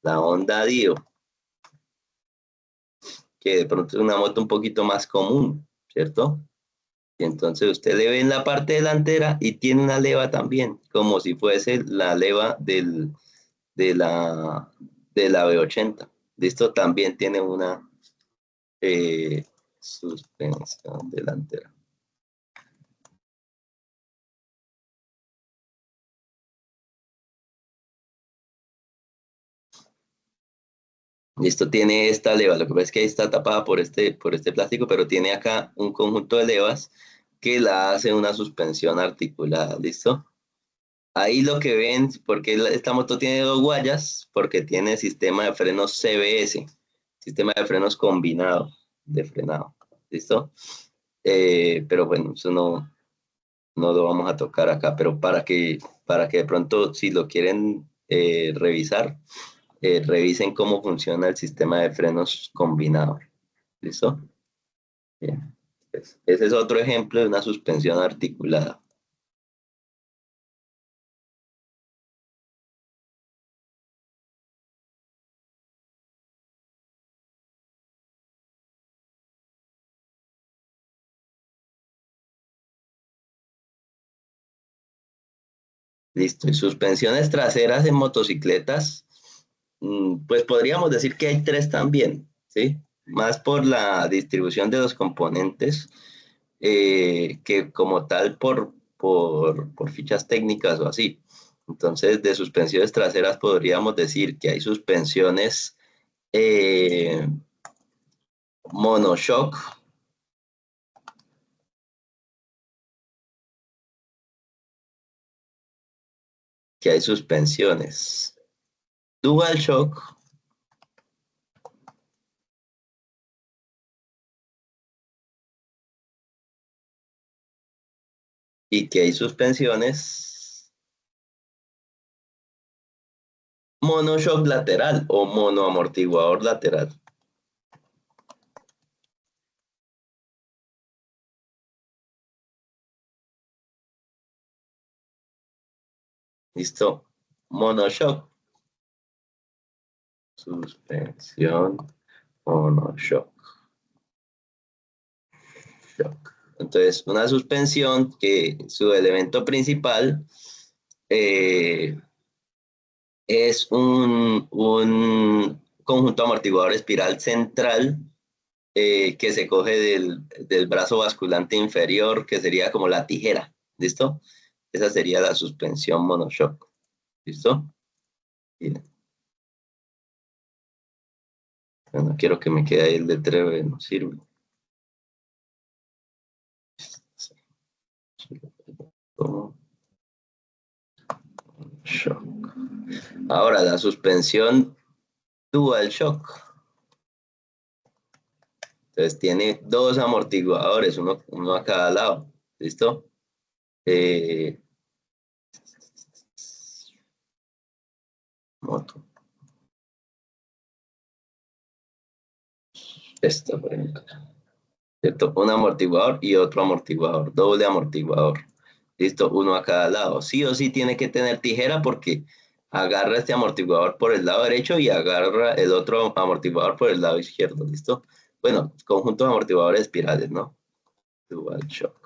la Honda Dio, que de pronto es una moto un poquito más común, ¿cierto? Y entonces usted le ve en la parte delantera y tiene una leva también, como si fuese la leva de de la V80. ¿Listo? También tiene una suspensión delantera. Listo, tiene esta leva. Lo que pasa es que ahí está tapada por este plástico, pero tiene acá un conjunto de levas que la hace una suspensión articulada. ¿Listo? Ahí lo que ven, porque esta moto tiene dos guayas, porque tiene sistema de frenos CBS, sistema de frenos combinado de frenado. ¿Listo? Pero bueno, eso no lo vamos a tocar acá, pero para que de pronto, si lo quieren revisar, revisen cómo funciona el sistema de frenos combinado. ¿Listo? Bien. Ese es otro ejemplo de una suspensión articulada. Listo. Y suspensiones traseras en motocicletas, pues podríamos decir que hay tres también, ¿sí? Más por la distribución de los componentes que como tal por fichas técnicas o así. Entonces, de suspensiones traseras podríamos decir que hay suspensiones eh, monoshock, que hay suspensiones dual shock y que hay suspensiones monoshock lateral o monoamortiguador lateral. ¿Listo? Monoshock, suspensión, monoshock, shock. Entonces, una suspensión que su elemento principal eh, es un conjunto amortiguador espiral central que se coge del brazo basculante inferior, que sería como la tijera. ¿Listo? Esa sería la suspensión monoshock. ¿Listo? Bien. No quiero que me quede ahí el letrero, no sirve. Shock. Ahora, la suspensión dual shock. Entonces tiene dos amortiguadores, uno a cada lado. ¿Listo? Eh, moto. Esto, por ejemplo. ¿Cierto? Un amortiguador y otro amortiguador, doble amortiguador. ¿Listo? Uno a cada lado. Sí o sí tiene que tener tijera porque agarra este amortiguador por el lado derecho y agarra el otro amortiguador por el lado izquierdo. ¿Listo? Bueno, conjuntos de amortiguadores espirales, ¿no? Dual shock.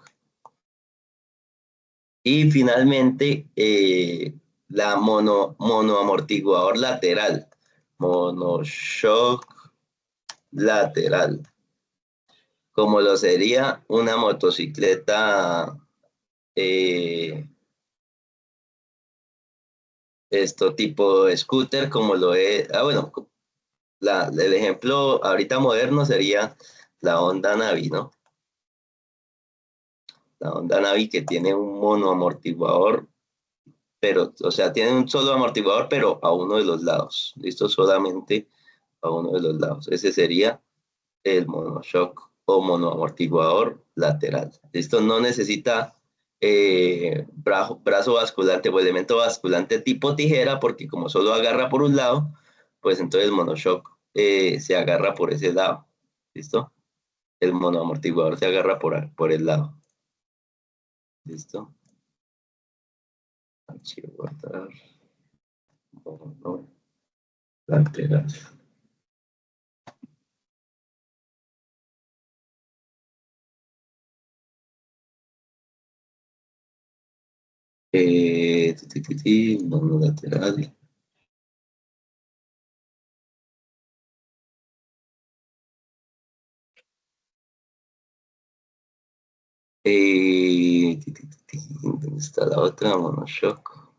Y finalmente, la monoamortiguador lateral. Monoshock lateral. Como lo sería una motocicleta eh, esto tipo scooter, como lo es, bueno, el ejemplo ahorita moderno sería la Honda Navi, ¿no? La Honda Navi que tiene un monoamortiguador, pero, o sea, tiene un solo amortiguador, pero a uno de los lados, ¿listo? Solamente a uno de los lados. Ese sería el monoshock o monoamortiguador lateral. Esto no necesita brazo basculante o elemento basculante tipo tijera, porque como solo agarra por un lado, pues entonces el monoshock se agarra por ese lado. ¿Listo? El monoamortiguador se agarra por el lado. ¿Listo? Archivo guardar. Mono lateral. Monolateral. ¿Dónde está la otra? Monoshock.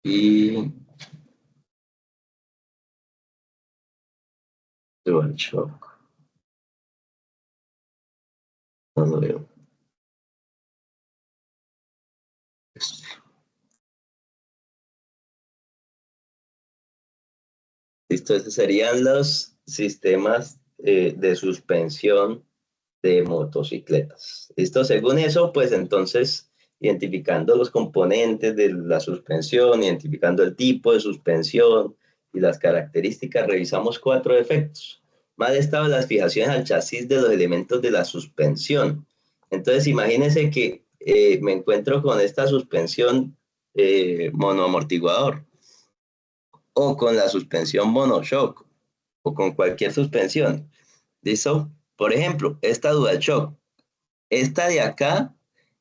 Y DualShock. No lo veo. Listo, estos serían los sistemas de suspensión de motocicletas. ¿Listo? Según eso, pues entonces, identificando los componentes de la suspensión, identificando el tipo de suspensión y las características, revisamos 4 efectos. Mal estado de las fijaciones al chasis de los elementos de la suspensión. Entonces, imagínense que me encuentro con esta suspensión monoamortiguador o con la suspensión monoshock o con cualquier suspensión. ¿Listo? Por ejemplo, esta DualShock. Esta de acá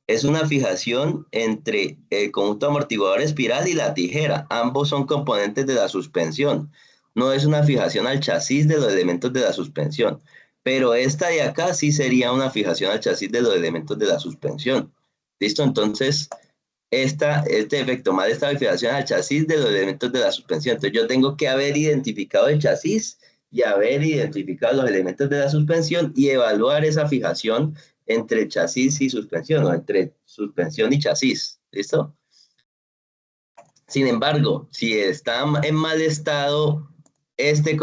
es una fijación entre el conjunto amortiguador espiral y la tijera. Ambos son componentes de la suspensión. No es una fijación al chasis de los elementos de la suspensión. Pero esta de acá sí sería una fijación al chasis de los elementos de la suspensión. ¿Listo? Entonces, este efecto mal esta fijación al chasis de los elementos de la suspensión. Entonces, yo tengo que haber identificado el chasis y haber identificado los elementos de la suspensión y evaluar esa fijación entre chasis y suspensión, o entre suspensión y chasis. ¿Listo? Sin embargo, si está en mal estado este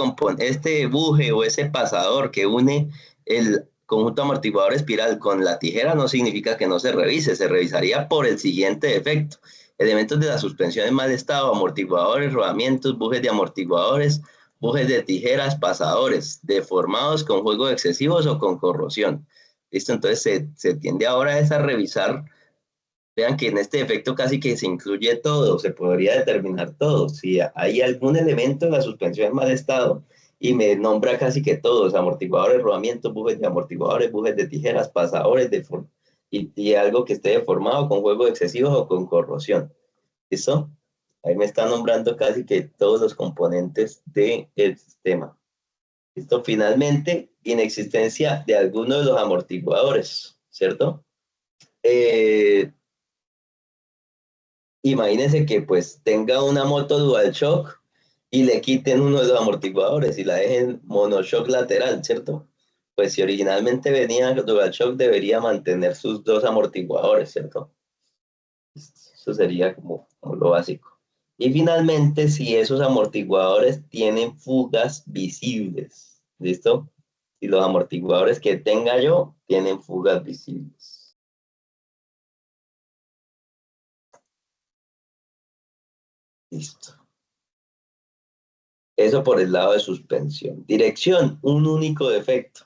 buje o ese pasador que une el conjunto amortiguador espiral con la tijera, no significa que no se revise, se revisaría por el siguiente defecto. Elementos de la suspensión en mal estado, amortiguadores, rodamientos, bujes de amortiguadores, bujes de tijeras, pasadores, deformados con juegos excesivos o con corrosión. ¿Listo? Entonces se tiende ahora a revisar. Vean que en este defecto casi que se incluye todo, se podría determinar todo. Si hay algún elemento en la suspensión en mal estado y me nombra casi que todos, amortiguadores, rodamientos, bujes de tijeras, pasadores, y algo que esté deformado con juegos excesivos o con corrosión. ¿Listo? Ahí me está nombrando casi que todos los componentes del sistema. ¿Listo? Finalmente, inexistencia de alguno de los amortiguadores, ¿cierto? Imagínense que pues tenga una moto DualShock y le quiten uno de los amortiguadores y la dejen monoshock lateral, ¿cierto? Pues si originalmente venía DualShock debería mantener sus 2 amortiguadores, ¿cierto? Eso sería como lo básico. Y finalmente, si esos amortiguadores tienen fugas visibles, ¿listo? Si los amortiguadores que tenga yo tienen fugas visibles. Listo. Eso por el lado de suspensión. Dirección, un único defecto.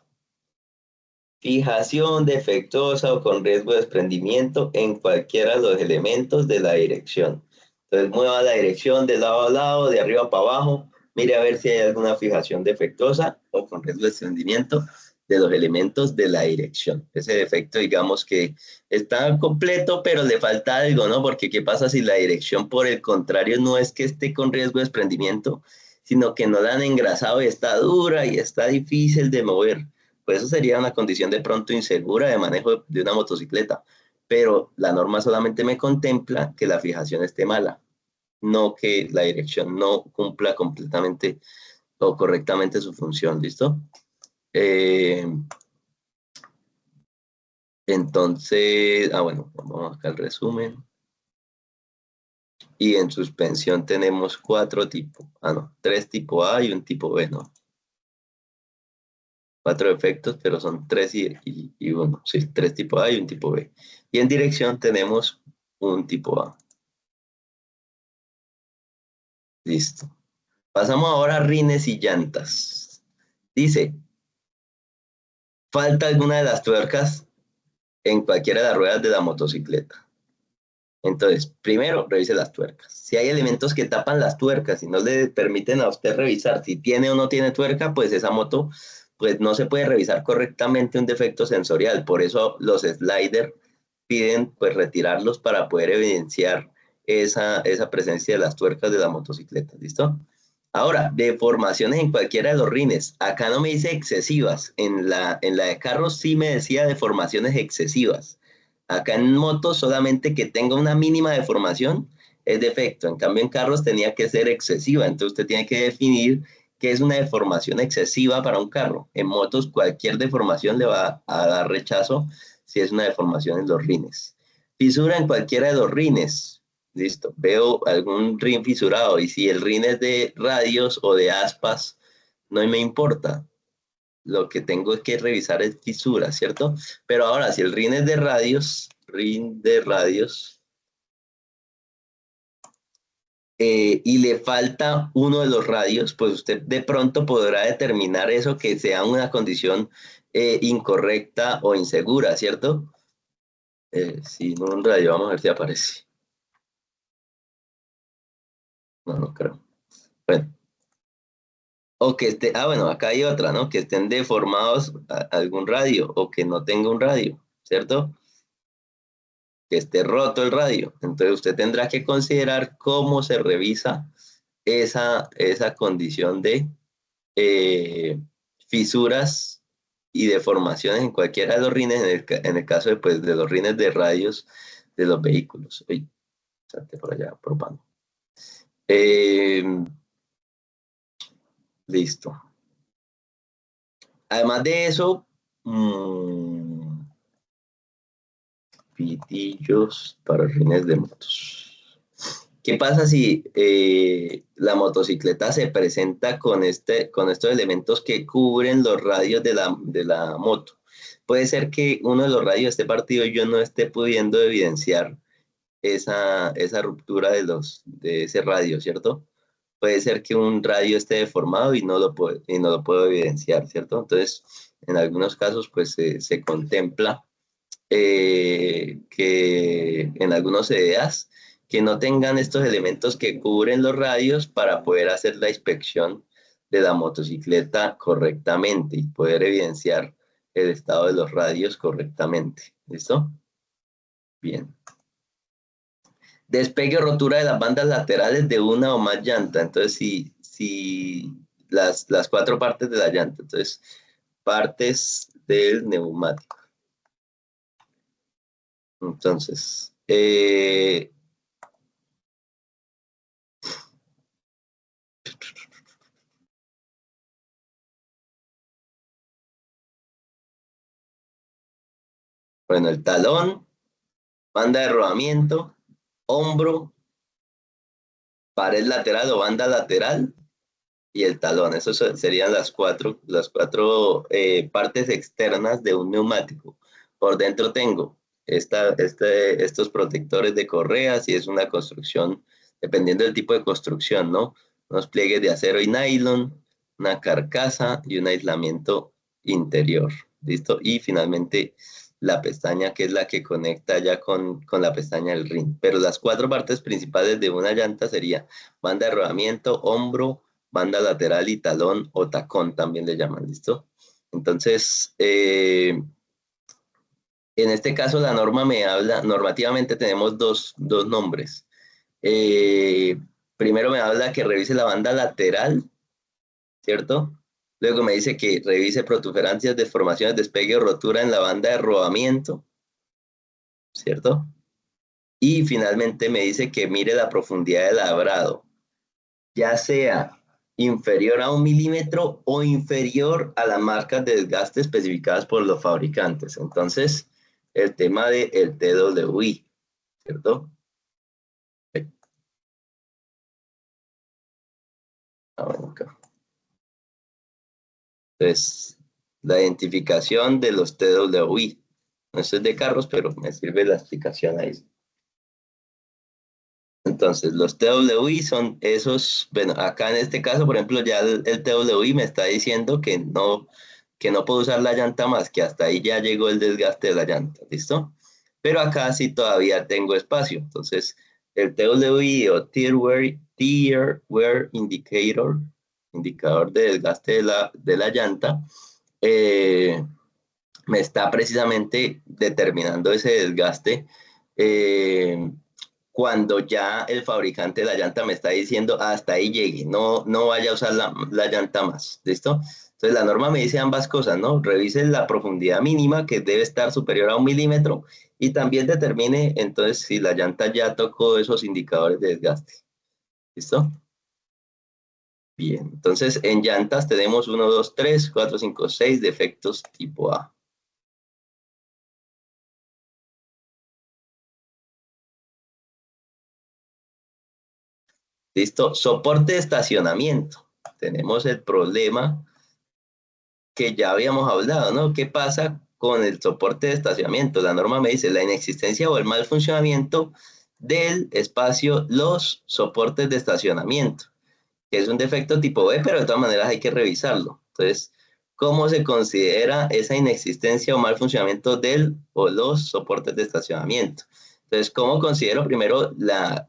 Fijación defectuosa o con riesgo de desprendimiento en cualquiera de los elementos de la dirección. Entonces mueva la dirección de lado a lado, de arriba para abajo. Mire a ver si hay alguna fijación defectuosa o con riesgo de desprendimiento de los elementos de la dirección. Ese defecto, digamos que está completo, pero le falta algo, ¿no? Porque ¿qué pasa si la dirección, por el contrario, no es que esté con riesgo de desprendimiento, sino que no la han engrasado y está dura y está difícil de mover? Pues eso sería una condición de pronto insegura de manejo de una motocicleta, pero la norma solamente me contempla que la fijación esté mala, no que la dirección no cumpla completamente o correctamente su función, ¿listo? Eh, entonces, bueno, vamos acá al resumen. Y en suspensión tenemos 4 tipos, no, 3 tipo A y un tipo B, ¿no? 4 efectos, pero son 3 y 1, sí, 3 tipo A y un tipo B. Y en dirección tenemos un tipo A. Listo. Pasamos ahora a rines y llantas. Dice, falta alguna de las tuercas en cualquiera de las ruedas de la motocicleta. Entonces, primero, revise las tuercas. Si hay elementos que tapan las tuercas y no le permiten a usted revisar si tiene o no tiene tuerca, pues esa moto pues no se puede revisar correctamente un defecto sensorial. Por eso los sliders piden pues retirarlos para poder evidenciar esa presencia de las tuercas de la motocicleta. ¿Listo? Ahora, deformaciones en cualquiera de los rines. Acá no me dice excesivas. En la de carros sí me decía deformaciones excesivas. Acá en motos solamente que tenga una mínima deformación es defecto. En cambio en carros tenía que ser excesiva. Entonces usted tiene que definir qué es una deformación excesiva para un carro. En motos cualquier deformación le va a dar rechazo si es una deformación en los rines. Fisura en cualquiera de los rines. Listo. Veo algún rin fisurado y si el rin es de radios o de aspas, no me importa. Lo que tengo es que revisar es fisura, ¿cierto? Pero ahora, si el rin de radios, y le falta uno de los radios, pues usted de pronto podrá determinar eso que sea una condición incorrecta o insegura, ¿cierto? Si no un radio, vamos a ver si aparece. No, no creo. Bueno, o que esté, bueno, acá hay otra, ¿no? Que estén deformados algún radio o que no tenga un radio, ¿cierto? Que esté roto el radio. Entonces usted tendrá que considerar cómo se revisa esa condición de eh, fisuras y deformaciones en cualquiera de los rines, en el caso de, pues, de los rines de radios de los vehículos. Uy, salte por allá, propano. Eh, listo. Además de eso, pitillos para rines de motos. ¿Qué pasa si la motocicleta se presenta con estos elementos que cubren los radios de la moto? Puede ser que uno de los radios esté partido y yo no esté pudiendo evidenciar esa ruptura de ese radio, ¿cierto? Puede ser que un radio esté deformado y no lo puedo evidenciar, ¿cierto? Entonces, en algunos casos, pues se contempla que en algunos EDAs que no tengan estos elementos que cubren los radios para poder hacer la inspección de la motocicleta correctamente y poder evidenciar el estado de los radios correctamente. ¿Listo? Bien. Despegue o rotura de las bandas laterales de una o más llanta. Entonces, si las 4 partes de la llanta. Entonces, partes del neumático. Entonces, bueno, el talón, banda de rodamiento, hombro, pared lateral o banda lateral y el talón. Esas serían las cuatro partes externas de un neumático. Por dentro tengo estos protectores de correa, si es una construcción, dependiendo del tipo de construcción, ¿no? Unos pliegues de acero y nylon, una carcasa y un aislamiento interior. ¿Listo? Y finalmente la pestaña que es la que conecta ya con la pestaña del rin. Pero las 4 partes principales de una llanta sería banda de rodamiento, hombro, banda lateral y talón o tacón también le llaman, ¿listo? Entonces, en este caso la norma me habla, normativamente tenemos dos nombres. Primero me habla que revise la banda lateral, ¿cierto? Luego me dice que revise protuberancias, deformaciones, despegue o rotura en la banda de rodamiento, ¿cierto? Y finalmente me dice que mire la profundidad del labrado, ya sea inferior a 1 milímetro o inferior a las marcas de desgaste especificadas por los fabricantes. Entonces, el tema del TWI, ¿cierto? Bueno, acá. Entonces, la identificación de los TWI. No es de carros, pero me sirve la explicación ahí. Entonces, los TWI son esos, bueno, acá en este caso, por ejemplo, ya el TWI me está diciendo que no puedo usar la llanta más, que hasta ahí ya llegó el desgaste de la llanta, ¿listo? Pero acá sí todavía tengo espacio. Entonces, el TWI o Tear Wear Indicator, indicador de desgaste de la llanta, eh, me está precisamente determinando ese desgaste cuando ya el fabricante de la llanta me está diciendo hasta ahí llegue, no vaya a usar la llanta más, ¿listo? Entonces la norma me dice ambas cosas, ¿no? Revise la profundidad mínima que debe estar superior a 1 milímetro y también determine entonces si la llanta ya tocó esos indicadores de desgaste, ¿listo? Bien, entonces en llantas tenemos 1, 2, 3, 4, 5, 6 defectos tipo A. ¿Listo? Soporte de estacionamiento. Tenemos el problema que ya habíamos hablado, ¿no? ¿Qué pasa con el soporte de estacionamiento? La norma me dice la inexistencia o el mal funcionamiento del espacio, los soportes de estacionamiento, que es un defecto tipo B, pero de todas maneras hay que revisarlo. Entonces, ¿cómo se considera esa inexistencia o mal funcionamiento del o los soportes de estacionamiento? Entonces, ¿cómo considero primero la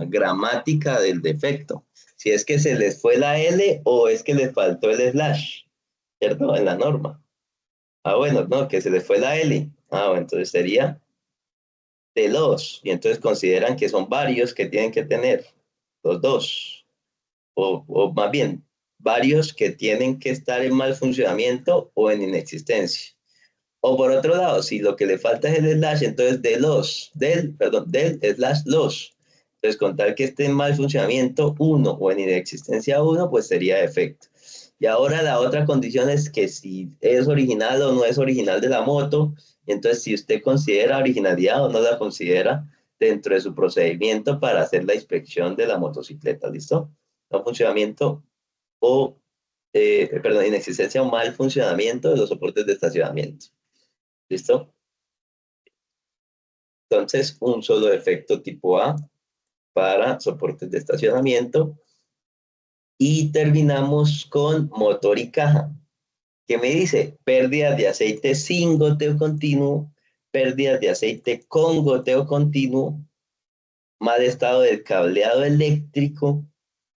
gramática del defecto? Si es que se les fue la L o es que les faltó el slash, ¿cierto? En la norma. Ah, bueno, no, que se les fue la L. Ah, bueno, entonces sería de los. Y entonces consideran que son varios que tienen que tener los dos. O más bien, varios que tienen que estar en mal funcionamiento o en inexistencia. O por otro lado, si lo que le falta es el slash, entonces del slash los. Entonces, con tal que esté en mal funcionamiento uno o en inexistencia uno, pues sería defecto. Y ahora la otra condición es que si es original o no es original de la moto, entonces si usted considera originalidad o no la considera dentro de su procedimiento para hacer la inspección de la motocicleta, ¿listo? No funcionamiento o, perdón, inexistencia o mal funcionamiento de los soportes de estacionamiento. ¿Listo? Entonces, un solo defecto tipo A para soportes de estacionamiento. Y terminamos con motor y caja, que me dice pérdidas de aceite sin goteo continuo, pérdidas de aceite con goteo continuo, mal estado del cableado eléctrico,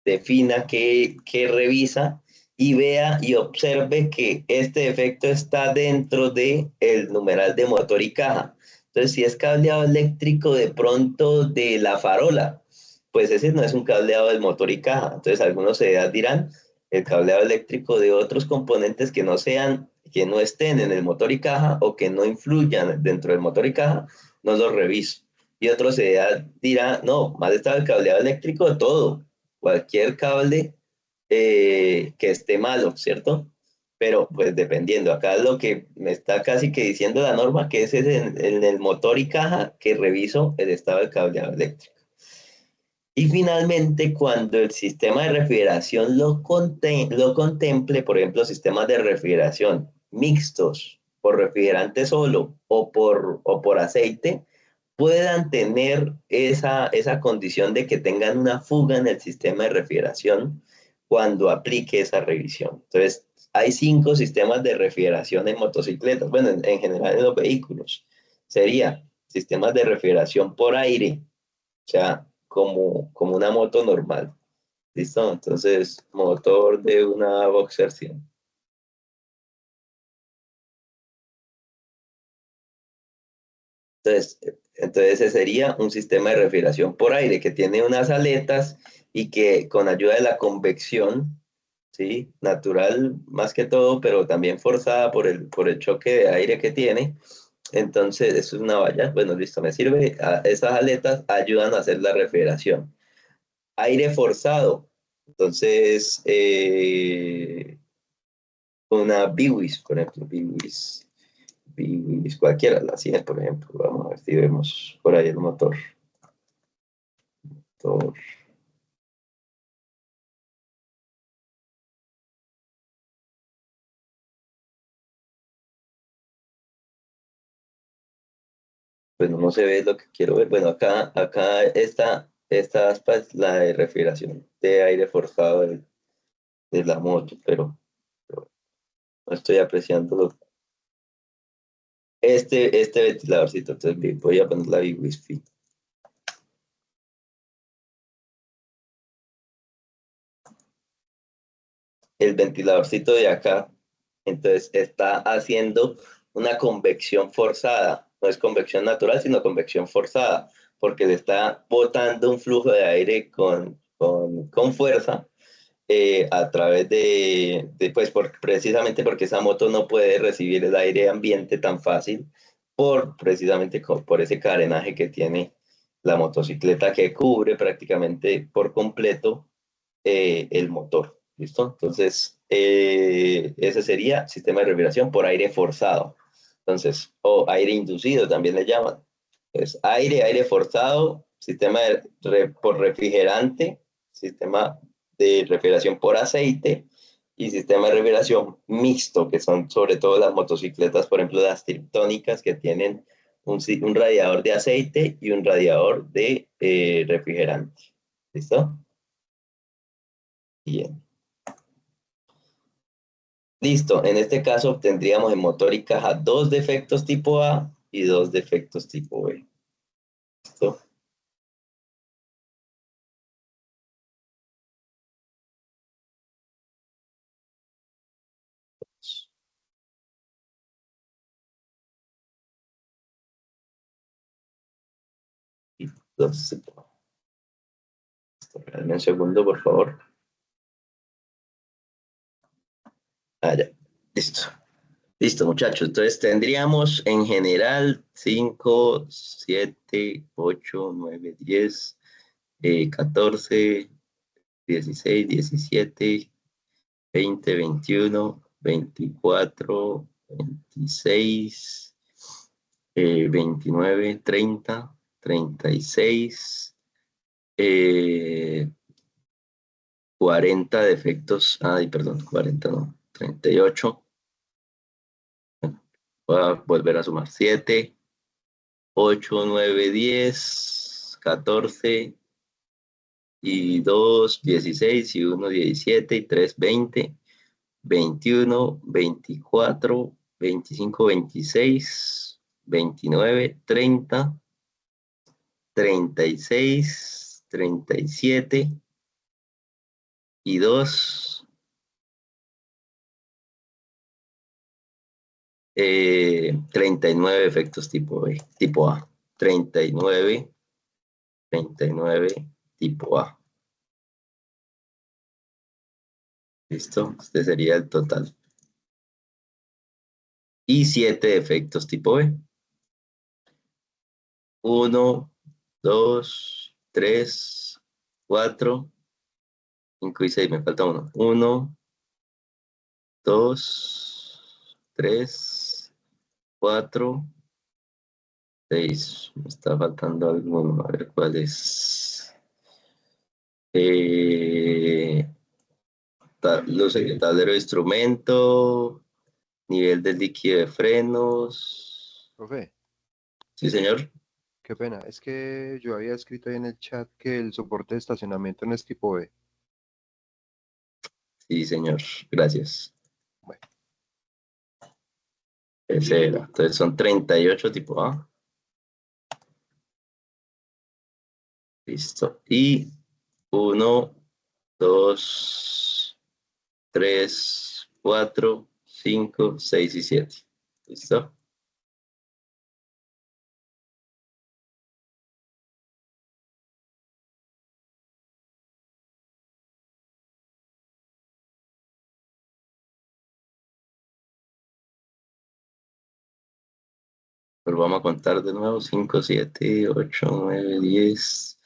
defina que revisa y vea y observe que este defecto está dentro del numeral de motor y caja. Entonces, si es cableado eléctrico de pronto de la farola, pues ese no es un cableado del motor y caja. Entonces, algunos se dirán el cableado eléctrico de otros componentes que no sean, que no estén en el motor y caja o que no influyan dentro del motor y caja, no los reviso. Y otro se dirá, no, mal estado el cableado eléctrico de todo, cualquier cable que esté malo, ¿cierto? Pero pues dependiendo, acá lo que me está casi que diciendo la norma, que es en el motor y caja que reviso el estado del cableado eléctrico. Y finalmente, cuando el sistema de refrigeración lo contemple, por ejemplo, sistemas de refrigeración mixtos, por refrigerante solo o por aceite, puedan tener esa condición de que tengan una fuga en el sistema de refrigeración cuando aplique esa revisión. Entonces, hay 5 sistemas de refrigeración en motocicletas, bueno, en general en los vehículos. Sería sistemas de refrigeración por aire, o sea, como una moto normal. ¿Listo? Entonces, motor de una Boxer 100. Entonces ese sería un sistema de refrigeración por aire que tiene unas aletas y que con ayuda de la convección, ¿sí? Natural más que todo, pero también forzada por el choque de aire que tiene. Entonces, eso es una valla. Bueno, listo, me sirve. Esas aletas ayudan a hacer la refrigeración. Aire forzado. Entonces, una Biwis, por ejemplo, Biwis, cualquiera, la 100, por ejemplo. Vamos a ver si vemos por ahí el motor. Motor. Pues no se ve lo que quiero ver. Bueno, acá esta aspa es la de refrigeración de aire forzado de la moto, pero no estoy apreciando este ventiladorcito. Entonces voy a poner la Wi-Fi. El ventiladorcito de acá, entonces está haciendo una convección forzada. No es convección natural, sino convección forzada, porque le está botando un flujo de aire con fuerza a través pues precisamente porque esa moto no puede recibir el aire ambiente tan fácil, precisamente por ese carenaje que tiene la motocicleta que cubre prácticamente por completo el motor. ¿Listo? Entonces, ese sería sistema de refrigeración por aire forzado. Entonces, o aire inducido también le llaman. Es aire forzado, por refrigerante, sistema de refrigeración por aceite y sistema de refrigeración mixto, que son sobre todo las motocicletas, por ejemplo, las triptónicas que tienen un radiador de aceite y un radiador de refrigerante. ¿Listo? Bien. Listo, en este caso tendríamos en motor y caja dos defectos tipo A y dos defectos tipo B. ¿Listo? Y dos tipo A. Espérame un segundo, por favor. Ah, ya. Listo. Listo, muchachos. Entonces tendríamos en general 5, 7, 8, 9, 10, 14, 16, 17, 20, 21, 24, 26, 29, 30, 36, eh, 40 defectos. Ay, perdón, 40 no, 38. Voy a volver a sumar 7, 8, 9, 10, 14 y 2, 16 y 1, 17 y 3, 20, 21, 24, 25, 26, 29, 30, 36, 37 y 2, 39 efectos tipo B, tipo A. 39, 39 tipo A. ¿Listo? Este sería el total. Y 7 efectos tipo B. 1, 2, 3, 4, 5 y 6. Me falta uno. 1, 2, 3, 4, 6. Me está faltando alguno. A ver cuál es. Eh, luces de tablero de instrumento, nivel del líquido de frenos. Profe, Sí, señor. qué pena. Es que yo había escrito ahí en el chat que el soporte de estacionamiento no es tipo B. Sí, señor. Gracias. Bueno, Ese era. Entonces son 38 tipo A. Listo. Y uno, 2, 3, 4, 5, 6 y 7. ¿Listo? Pero vamos a contar de nuevo: 5, 7, 8, 9, 10,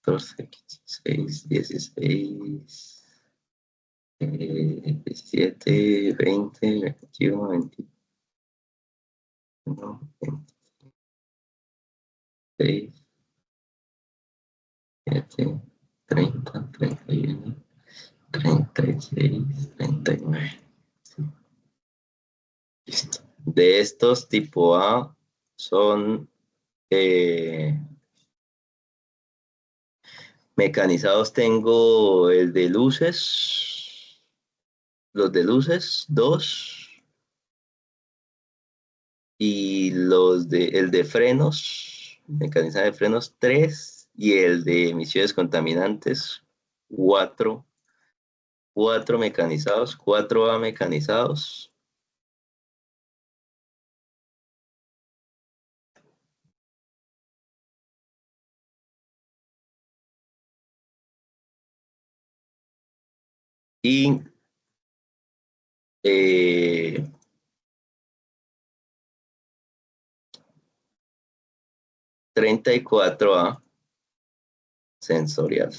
14, 15, 16, 16, 17, 20, 21, 21, 26, 7, 30, 31, 36, 39. Sí, listo. De estos tipo A son mecanizados. Tengo el de luces, los de luces, 2, y el de frenos, mecanizado de frenos, 3, y el de emisiones contaminantes, 4. 4 mecanizados, 4A mecanizados. Y 34A sensorial.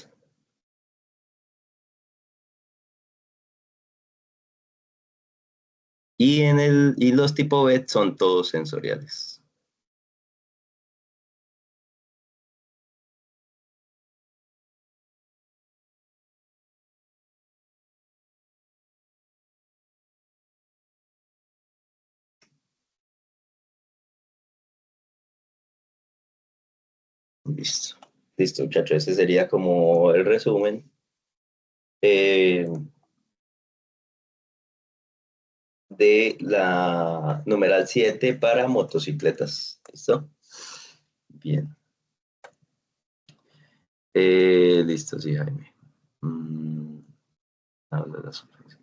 Y los tipo B son todos sensoriales. Listo. Listo, muchachos. Ese sería como el resumen eh, de la numeral 7 para motocicletas. ¿Listo? Bien. Listo, sí, Jaime. Habla de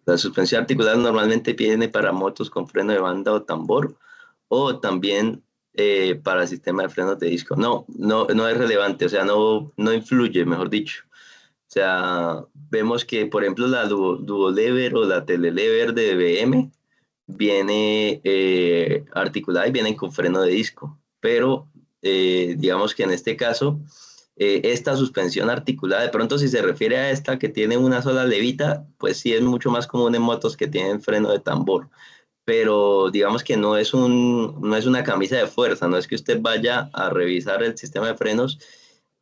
la suspensión articular normalmente viene para motos con freno de banda o tambor, o también para sistema de frenos de disco. No es relevante, o sea, no influye, mejor dicho. O sea, vemos que, por ejemplo, la Duolever o la Telelever de BM viene articulada y vienen con freno de disco, pero digamos que en este caso, esta suspensión articulada, de pronto si se refiere a esta que tiene una sola levita, pues sí es mucho más común en motos que tienen freno de tambor, pero digamos que no es una camisa de fuerza, no es que usted vaya a revisar el sistema de frenos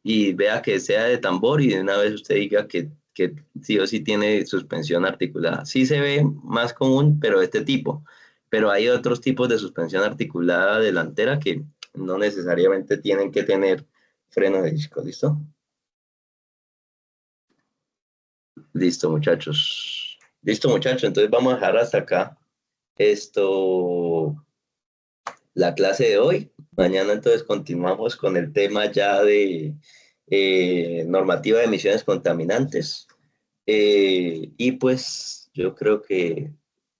y vea que sea de tambor y de una vez usted diga que sí o sí tiene suspensión articulada. Sí se ve más común, pero de este tipo. Pero hay otros tipos de suspensión articulada delantera que no necesariamente tienen que tener freno de disco. ¿Listo? Listo, muchachos. Listo, muchachos. Entonces vamos a dejar hasta acá esto, la clase de hoy. Mañana entonces continuamos con el tema ya de normativa de emisiones contaminantes. Y pues yo creo que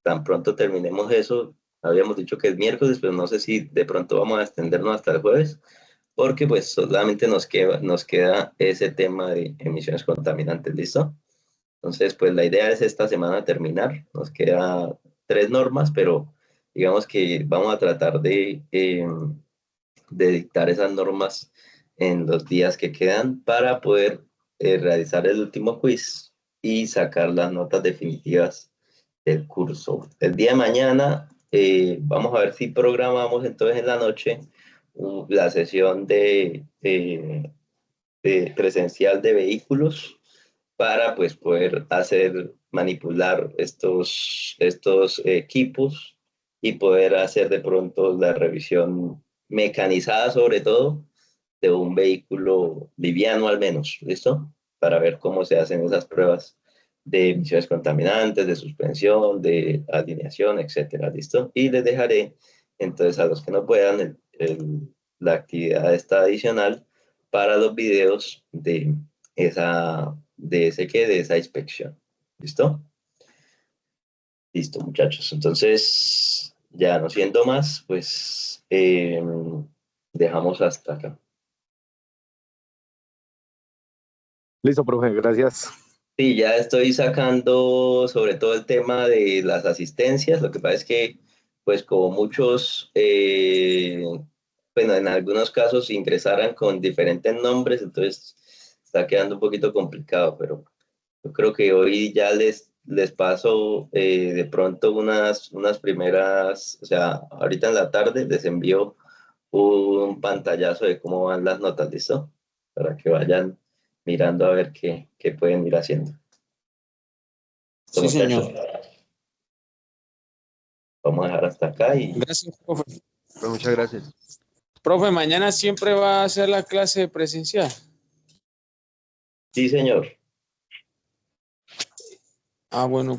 tan pronto terminemos eso, habíamos dicho que es miércoles, pero no sé si de pronto vamos a extendernos hasta el jueves, porque pues solamente nos queda ese tema de emisiones contaminantes, ¿listo? Entonces, pues la idea es esta semana terminar. Nos queda 3 normas, pero digamos que vamos a tratar de dictar esas normas en los días que quedan para poder realizar el último quiz y sacar las notas definitivas del curso. El día de mañana vamos a ver si programamos entonces en la noche la sesión de presencial de vehículos para pues poder manipular estos equipos y poder hacer de pronto la revisión mecanizada sobre todo de un vehículo liviano al menos, ¿listo? Para ver cómo se hacen esas pruebas de emisiones contaminantes, de suspensión, de alineación, etcétera, ¿listo? Y les dejaré entonces a los que no puedan la actividad esta adicional para los videos de esa inspección. ¿Listo? Listo, muchachos. Entonces, ya no siendo más, pues dejamos hasta acá. Listo, profe, gracias. Sí, ya estoy sacando sobre todo el tema de las asistencias. Lo que pasa es que pues como muchos, bueno, en algunos casos ingresaran con diferentes nombres, entonces está quedando un poquito complicado, pero yo creo que hoy ya les paso de pronto unas primeras, o sea, ahorita en la tarde les envío un pantallazo de cómo van las notas, ¿listo? Para que vayan mirando a ver qué pueden ir haciendo. Listo, Sí, muchachos, señor. vamos a dejar hasta acá y Gracias, profe. Pues muchas gracias. Profe, mañana siempre va a ser la clase presencial. sí, señor. Ah, bueno.